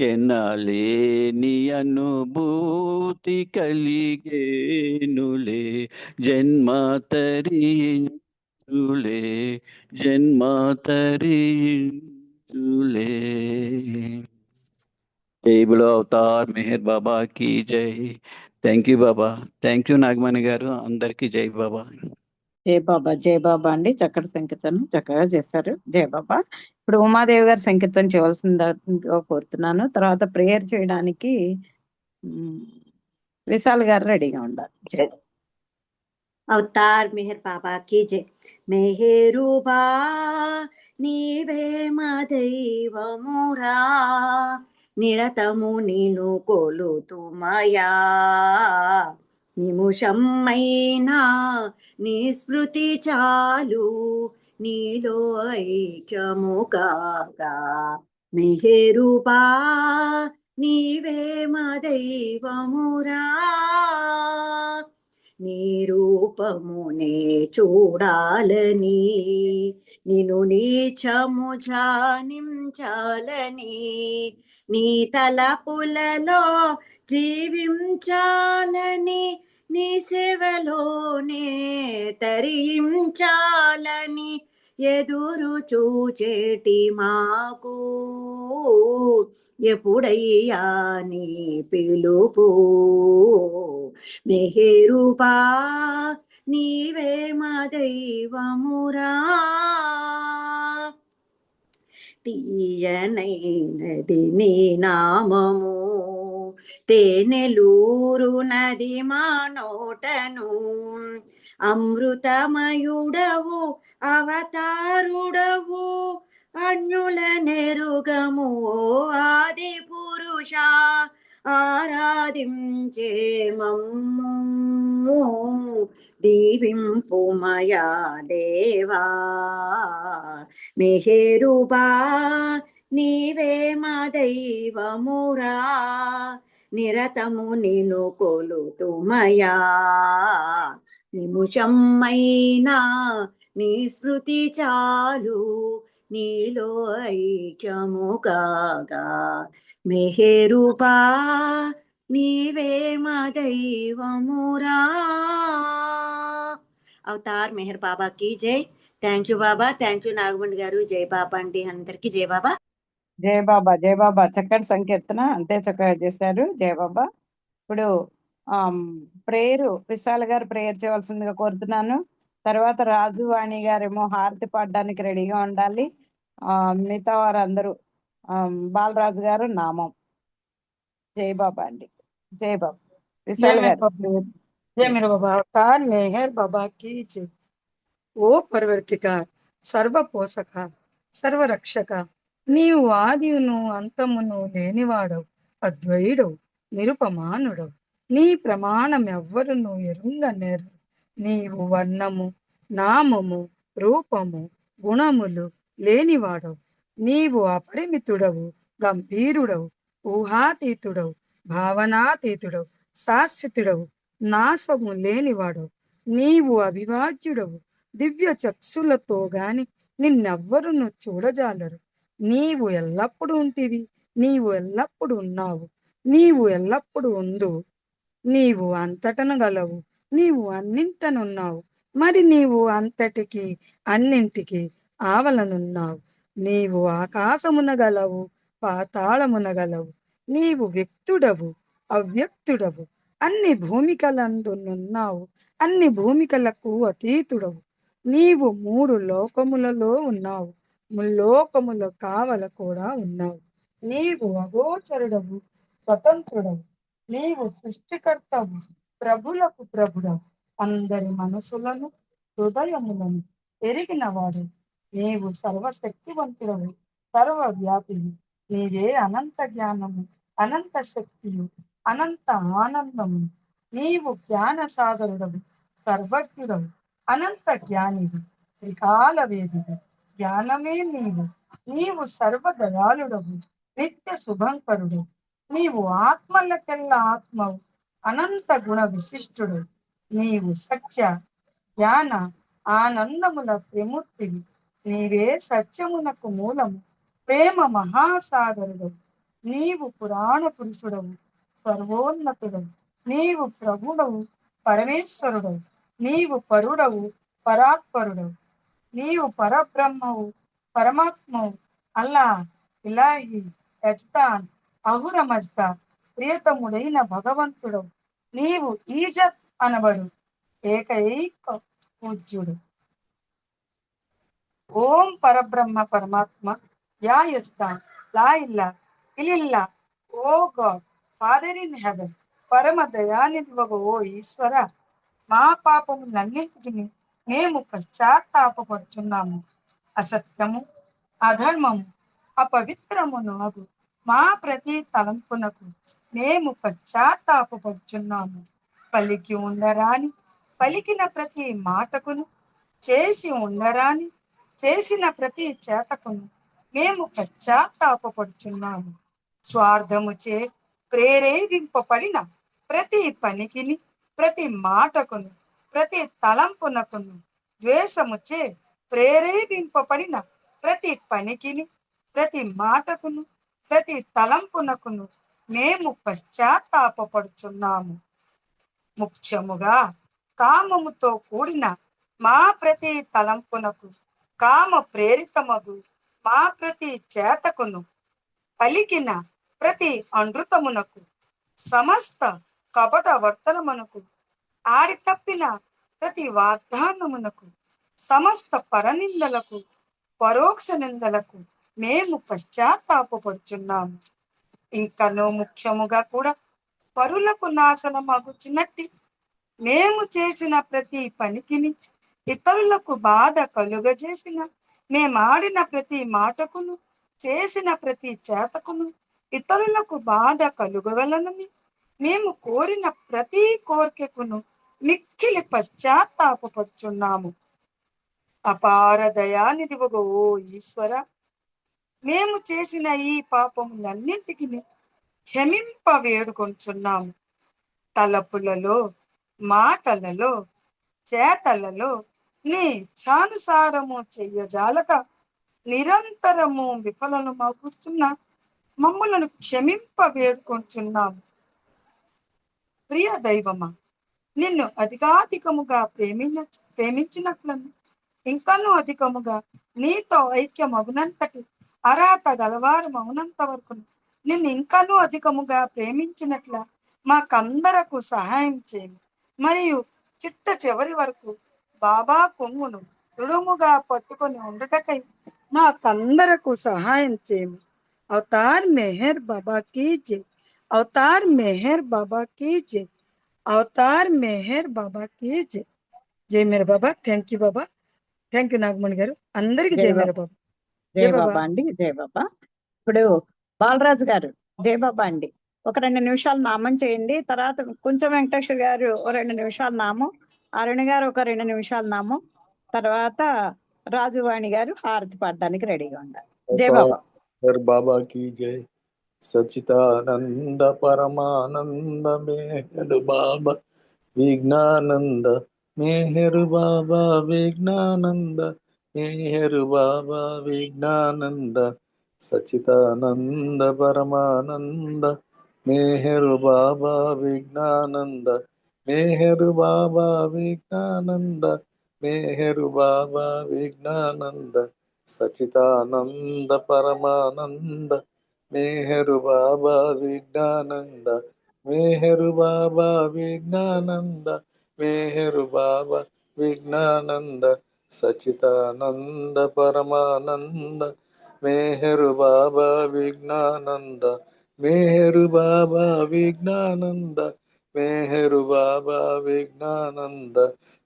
Speaker 14: ఎనలేని అనుభూతి కలిగేనులే జన్మ తరించులే జన్మ తరించులే. झूले। जय बोलो अवतार मेहर बाबा की जय। Thank you Baba. Thank you Nagamani గారు. అందరికీ జై బాబా.
Speaker 1: జయ బాబా అండి. చక్కటి సంకీర్తన చక్కగా చేశారు. జయ బాబా. ఇప్పుడు ఉమాదేవి గారు సంకీర్తన చేయవలసిందిగా కోరుతున్నాను. తర్వాత ప్రేయర్ చేయడానికి విశాల్ గారు రెడీగా ఉండాలి. జయ
Speaker 15: अवतार मेहर बाबा की जय। मेहरुबा నీవే మా దైవమురా, నిరతము నిన్ను కొలుతుమయా, నిముషమైనా నీ స్మృతి చాలు, నీలో ఐక్యము కాగా. మెహరుబా నీవే మా దైవమురా, నీ రూపమునే చూడాలని, నిన్ను నీచము ధ్యానించాలని, నీ తలపులలో జీవించాలని, నీ సేవలోనే తరించాలని ఎదురు చూచేటి మాకు ఎప్పుడయ్యా నీ పిలుపు. మెహరుబా నీవే మా దైవమురా, తీయనైనది నీ నామము, తేనెలూరు నది మా నోటను, అమృతమయుడవు అవతారుడవు, అన్యుల నెరుగము ఆది పురుష, ఆరాధించే మమ్ము దీవింపుమయా దేవా. మెహరుబా నీవే మా దైవమురా, నిరతము నిన్ను కొలుతుమయా, నిముషమైనా నీ స్మృతి చాలు, నీలో ఐక్యము కాగా. మెహరుబా నీవే మా దైవమురా. అవతార్ మెహర్ బాబా की जय. Thank you Baba. Thank you Nagamani గారు. జై బాబా అండి. అందరికి జై బాబా.
Speaker 1: జయ బాబా. జయ బాబా. చక్కటి సంకీర్తన అంతే చక్కగా చేశారు. జయ బాబా. ఇప్పుడు ప్రేయర్ విశాల్ గారు ప్రేయర్ చేయవలసిందిగా కోరుతున్నాను. తర్వాత రాజు వాణి గారేమో హారతి పాడడానికి రెడీగా ఉండాలి. మిగతా వారందరూ బాలరాజు గారు నామం. జై బాబా అండి. జై బాబా. విశాల్ గారు
Speaker 16: जय मेरे बाबा। अवतार मेहर बाबा की जय। ఓ పరవర్తిక, సర్వపోషక, సర్వరక్షక, నీవు ఆదియును అంతమును లేనివాడవు, అద్వైడవు, నిరుపమానుడవు, నీ ప్రమాణం ఎవ్వరును ఎరుంగనేరు. నీవు వర్ణము, నామము, రూపము, గుణములు లేనివాడవు. నీవు అపరిమితుడవు, గంభీరుడవు, ఊహాతీతుడవు, భావనాతీతుడవు, శాశ్వతుడవు, నాశము లేనివాడవు. నీవు అవిభాజ్యుడవు, దివ్య చక్షులతో గాని నిన్నెవ్వరును చూడజాలరు. నీవు ఎల్లప్పుడూ ఉంటివి, నీవు ఎల్లప్పుడూ ఉన్నావు, నీవు ఎల్లప్పుడూ ఉండు. నీవు అంతటను గలవు, నీవు అన్నింటనున్నావు, మరి నీవు అంతటికి అన్నింటికి ఆవలనున్నావు. నీవు ఆకాశమున గలవు, పాతాళమున గలవు. నీవు వ్యక్తుడవు, అవ్యక్తుడవు, అన్ని భూమికలందునున్నావు, అన్ని భూమికలకు అతీతుడవు. నీవు 3 లోకములలో ఉన్నావు, ముల్లోకముల కావల కూడా ఉన్నావు. నీవు అగోచరుడవు, స్వతంత్రుడవు, నీవు సృష్టికర్తవు, ప్రభులకు ప్రభుడవు, అందరి మనసులను హృదయములను ఎరిగినవాడు. నీవు సర్వశక్తివంతుడవు, సర్వవ్యాపిని. నీవే అనంత జ్ఞానము, అనంత శక్తియు, అనంత ఆనందము. నీవు జ్ఞాన సాగరుడవు, సర్వజ్ఞుడవు, అనంత జ్ఞానివి, త్రికాల వేదివి. జ్ఞానమే నీవు. నీవు సర్వదయాళుడవు, నిత్య శుభంకరుడు. నీవు ఆత్మలకెల్లా ఆత్మవు, అనంత గుణ విశిష్టుడు. నీవు సత్య, జ్ఞాన, ఆనందముల త్రిమూర్తివి. నీవే సత్యమునకు మూలము, ప్రేమ మహాసాగరుడవు. నీవు పురాణ పురుషుడవు, సర్వోన్నతుడవు. నీవు ప్రభుడవు, పరమేశ్వరుడవు. నీవు పరుడవు, పరాత్పరుడవు. నీవు పరబ్రహ్మవు, పరమాత్మవు, అల్లా, ఇలాహి, యజ్దాన్, అహుర మజ్దా, ప్రియతముడైన భగవంతుడు, నీవు ఈజత్ అనబడు ఏకైక పూజ్యుడు. ఓం పరబ్రహ్మ పరమాత్మ, యా యజ్దాన్, లా ఇల్లా ఇలిల్లా, ఓ గాడ్, ఫాదర్ ఇన్ హెవెన్, పరమ దయానిధివగు ఓ ఈశ్వర, మా పాపములన్నింటినీ మేము పశ్చాత్తాపడుచున్నాము. అసత్యము, అధర్మము, అపవిత్రము నాగు మా ప్రతి తలంపునకు మేము పశ్చాత్తాపడుచున్నాము. పలికి ఉండరాని పలికిన ప్రతి మాటకును, చేసి ఉండరాని చేసిన ప్రతి చేతకును మేము పశ్చాత్తాపడుచున్నాము. స్వార్థముచే ప్రేరేపింపబడిన ప్రతి పనికిని, ప్రతి మాటకును, ప్రతి తలంపునకును, ద్వేషముచే ప్రేరేపింపబడిన ప్రతి పనికిని, ప్రతి మాటకును, ప్రతి తలంపునకును మేము పశ్చాత్తాపడుచున్నాము. ముఖ్యముగా కామముతో కూడిన మా ప్రతి తలంపునకు, కామ ప్రేరితమగు మా ప్రతి చేతకును, పలికిన ప్రతి అనృతమునకు, సమస్త కపట వర్తనమునకు, ఆడి తప్పిన ప్రతి వాగ్దానమునకు, సమస్త పరనిందలకు, పరోక్ష నిందలకు మేము పశ్చాత్తాపడుచున్నాము. ఇంకనూ ముఖ్యముగా కూడా పరులకు నాశనమగుచున్నట్టి మేము చేసిన ప్రతి పనికిని, ఇతరులకు బాధ కలుగజేసిన మేమాడిన ప్రతి మాటకును, చేసిన ప్రతి చేతకును ఇతరులకు బాధ కలుగవలనని మేము కోరిన ప్రతి కోరికకును మిక్కిలి పశ్చాత్తాపడుచున్నాము. అపార దయానిధివగు ఓ ఈశ్వర, మేము చేసిన ఈ పాపములన్నింటికి క్షమింప వేడుకొంచున్నాము. తలపులలో, మాటలలో, చేతలలో నీ ఇచ్ఛానుసారము చెయ్యజాలక నిరంతరము విఫలమగుతున్న మమ్ములను క్షమింప వేడుకొంచున్నాము. ప్రియ దైవమా, నిన్ను అధికాధికముగా ప్రేమించినట్లను, ఇంకనూ అధికముగా నీతో ఐక్యమగునంతటి అర్హత గలవారు మౌనంత వరకు నిన్ను ఇంకనూ అధికముగా ప్రేమించినట్ల మాకందరకు సహాయం చేయము. మరియు చిట్ట చివరి వరకు బాబా కొంగును దృఢముగా పట్టుకొని ఉండటకై మాకందరకు సహాయం చేయము. అవతార్ మెహర్ బాబా కీ జై, అవతార్ మెహర్ బాబా కీ జై, అవతార్ మెహర్ బాబా కీ జై. జై మేర Baba. Thank you Baba. Thank you Nagamani గారు. అందరికి జై మేర బాబా.
Speaker 1: జై బాబా అండి. జై బాబా. ఇప్పుడు బాలరాజు గారు జై బాబా అండి. ఒక 2 నిమిషాలు నామం చేయండి. తర్వాత కొంచెం వెంకటేశ్వర గారు ఓ 2 నిమిషాలు నామం, అరుణ గారు ఒక 2 నిమిషాలు నామం, తర్వాత రాజువాణి గారు హారతి పాడడానికి రెడీగా ఉండాలి. జై బాబా.
Speaker 17: బాబా की जय. सचितानंद परमानंद मेहर बाबा विज्ञानंद, मेहर बाबा विज्ञानंद, मेहर बाबा विज्ञानंद. सचितानंद परमानंद मेहर बाबा विज्ञानंद, मेहर बाबा विज्ञानंद, मेहर बाबा विज्ञानंद. सचितानंद परमानंद मेहर बाबा विज्ञानंद, मेहर बाबा विज्ञानंद, मेहर बाबा विज्ञानंद. सचितानंद परमानंद मेहर बाबा विज्ञानंद, मेहर बाबा विज्ञानंद, मेहर बाबा विज्ञानंद.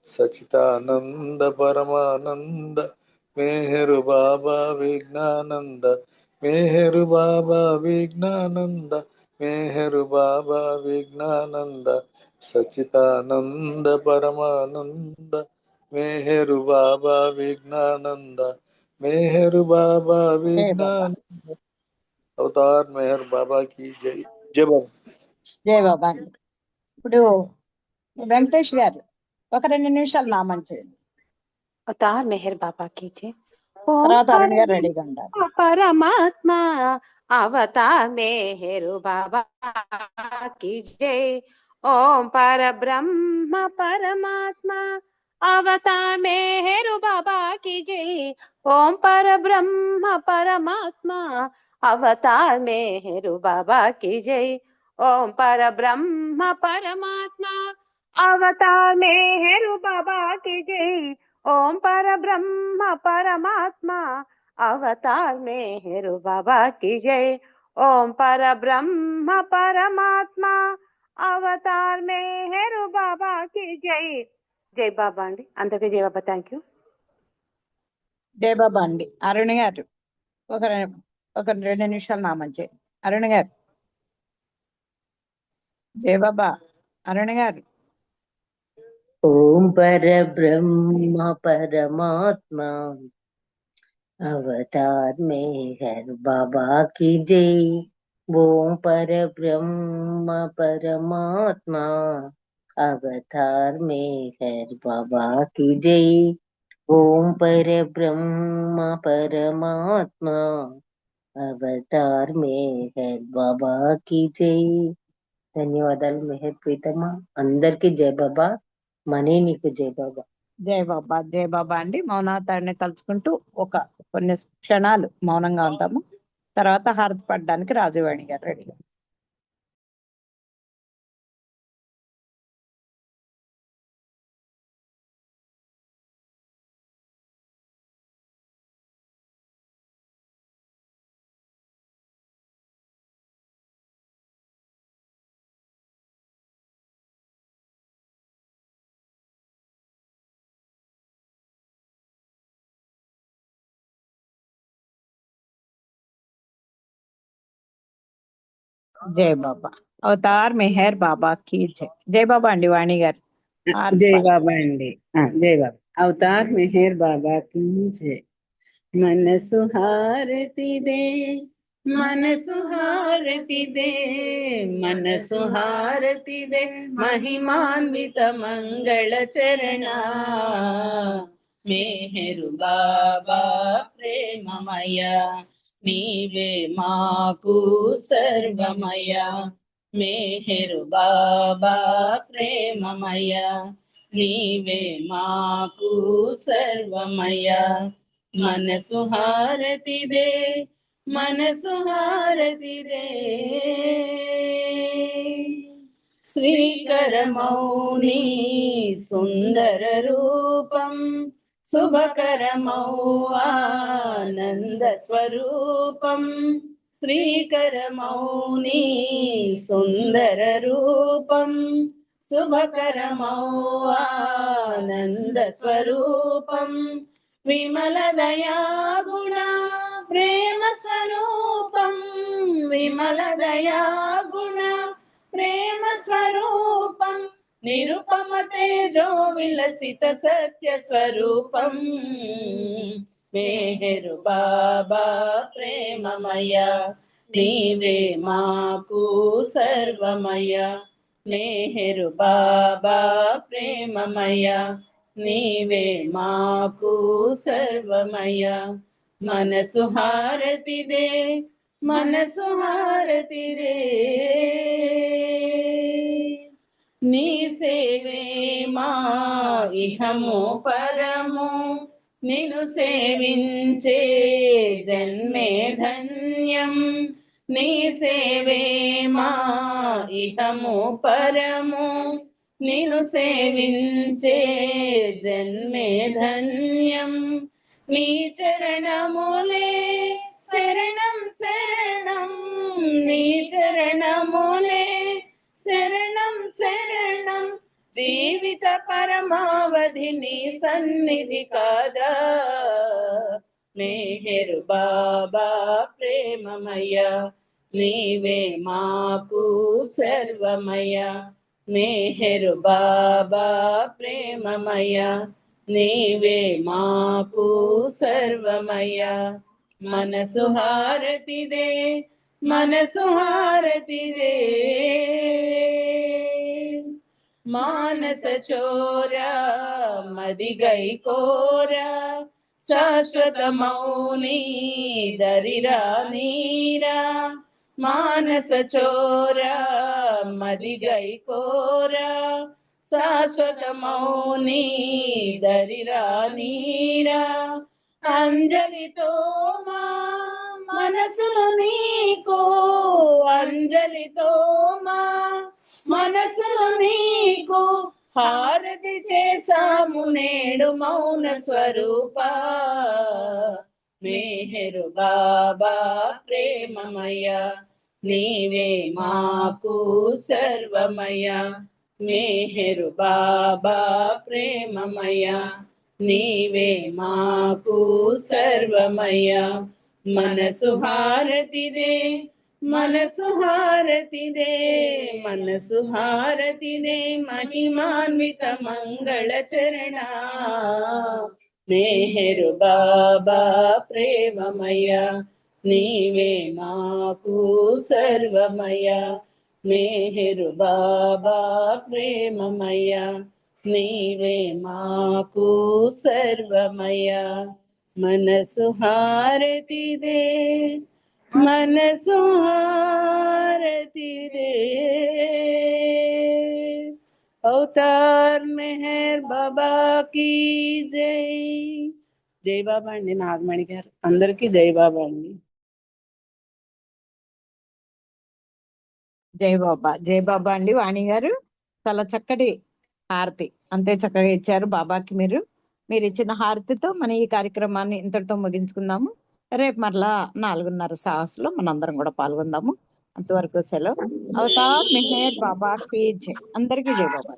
Speaker 17: सचितानंद परमानंद मेहर बाबा विज्ञानंद, मेहर बाबा विज्ञानंद, मेहर बाबा विज्ञानंद. सचितानंद परमानंद मेहर बाबा विज्ञानंद, मेहर बाबा विज्ञानंद. अवतार मेहर बाबा की जय. जय बाबा.
Speaker 1: జై బాబా అండి. ఇప్పుడు వెంకటేష్ గారు ఒక 2 నిమిషాలు నామం చేయండి.
Speaker 18: अवतार मेहर बाबा की जय.
Speaker 1: తర్వాత అరుణ్ గారు రెడీగా ఉండాలి.
Speaker 18: परमात्मा अवतार मेहर बाबा की जय. ओम पर ब्रह्म परमात्मा अवतार मेहर बाबा की जय। ओम पर ब्रह्म परमात्मा अवतार मेहर बाबा की जय। ओम पर ब्रह्म परमात्मा अवतार मेहर बाबा की जय। ओम पर ब्रह्म परमात्मा अवतार मेहर बाबा की जय। ओम पर ब्रह्म परमात्मा అవతార్ మెహరు బాబాకి జై. జై బాబా అండి, అందరికీ జై బాబా. Thank you.
Speaker 1: జై బాబా అండి. అరుణ్ గారు ఒక 2 నిమిషాలు నామం చేయండి. అరుణ్ గారు. జై బాబా. అరుణ్ గారు.
Speaker 19: ఓం పరబ్రహ్మ పరమాత్మ అవతార్ మెహర్ బాబా की जय। ఓం పరబ్రహ్మ పరమాత్మ అవతార్ మెహర్ బాబా की जय। ఓం పరబ్రహ్మ పరమాత్మ అవతార్ మెహర్ బాబా की जय। ధన్యవాదాలు మెహర్ ప్రీతమ్మ. అందరికీ జై బాబా. మనీ నీకు జై బాబా.
Speaker 1: జై బాబా. జై బాబా అండి. మౌనావతారిని తలుచుకుంటూ కొన్ని క్షణాలు మౌనంగా ఉంటాము. తర్వాత హారతి పడడానికి రాజువాణి గారు రెడీగా. జై బాబా. అవతార్ మెహర్ బాబా की जय. జై బాబా అండి. వాణి గారు.
Speaker 20: జై బాబా అండి. జై బాబా. అవతార్ మెహర్ బాబా की जय. మనసు హారతిదే మనసు హారతిదే మనసు హారతిదే మహిమాన్విత మంగళ చరణ మెహరు బాబా ప్రేమమయ నీవే మాకు సర్వమయ మెహరు బాబా ప్రేమమయ నీవే మాకు సర్వమయ మనసు హారతిదే మనసు హారతిదే శ్రీకరమౌని సుందర రూపం శుభకరమౌ ఆనంద స్వరూపం శ్రీకరమౌని సుందర రూపం శుభకరమౌ ఆనంద స్వరూపం విమల దయా గుణ ప్రేమ స్వరూపం విమల దయా గుణ ప్రేమ స్వరూపం నిరుపమ తేజో విలసిత సత్య స్వరూపం మెహరు బాబా ప్రేమమయ నీవే మాకు సర్వమయ మెహరు బాబా ప్రేమమయ నీవే మాకు సర్వమయ మనసు హారతిదే మనసు హారతిదే నీ సేవే మా ఇహము పరము నిన్ను సేవించే జన్మే ధన్యం నీ సేవే మా ఇహము పరము నిన్ను సేవించే జన్మే ధన్యం నీ చరణములే శరణం శరణం నీ చరణములే శరణం శరణం జీవిత పరమావధి నీ సన్నిధి కాదా మెహరు బాబా ప్రేమమయ నీవే మాకు సర్వమయ మెహరు బాబా ప్రేమమయ నీవే మాకు సర్వమయ మనసు హారతిదే మనసు హారతిదే మానస చోరా మదిగై కోరా శాశ్వత మౌని దరిరా నీరా మానస చోరా మదిగై కోరా శాశ్వతమౌని దరిరా నీరా అంజలితో మా మనసును నీకు అంజలితో మా మనసును నీకు హారతి చేసాము నేడు మౌన స్వరూప మెహరు బాబా ప్రేమమయ నీవే మాకు సర్వమయ మెహరు బాబా ప్రేమమయ నీవే మాకు సర్వమయ మనసు హారతిదే మనసు హారతిదే మనసు హారతిదే మహిమాన్విత మంగళ చరణ మెహరు బాబా ప్రేమమయ నీవే మాకు సర్వమయ మెహరు బాబా ప్రేమమయ నీవే మాకు సర్వమయ మనసు హారతిదే మనసు హారతిదే అవతార్ మెహర్ బాబా की జై జై బాబా అండి నాగమణి గారు అందరికీ జై బాబా అండి
Speaker 1: జై బాబా అండి. వాణి గారు చాలా చక్కటి హారతి అంతే చక్కగా ఇచ్చారు బాబాకి. మీరు ఇచ్చిన హారతితో మన ఈ కార్యక్రమాన్ని ఇంతటితో ముగించుకుందాము. రేపు మరలా 4:30 సాహస్లో మనందరం కూడా పాల్గొందాము. అంతవరకు సెలవు. అవతార్ మెహర్ బాబా కీ జై. అందరికీ జై బాబా.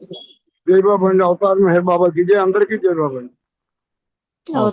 Speaker 12: జై బాబా అండి. అవతార్ మెహర్ బాబా కీ జై. అందరికీ జై బాబా అండి.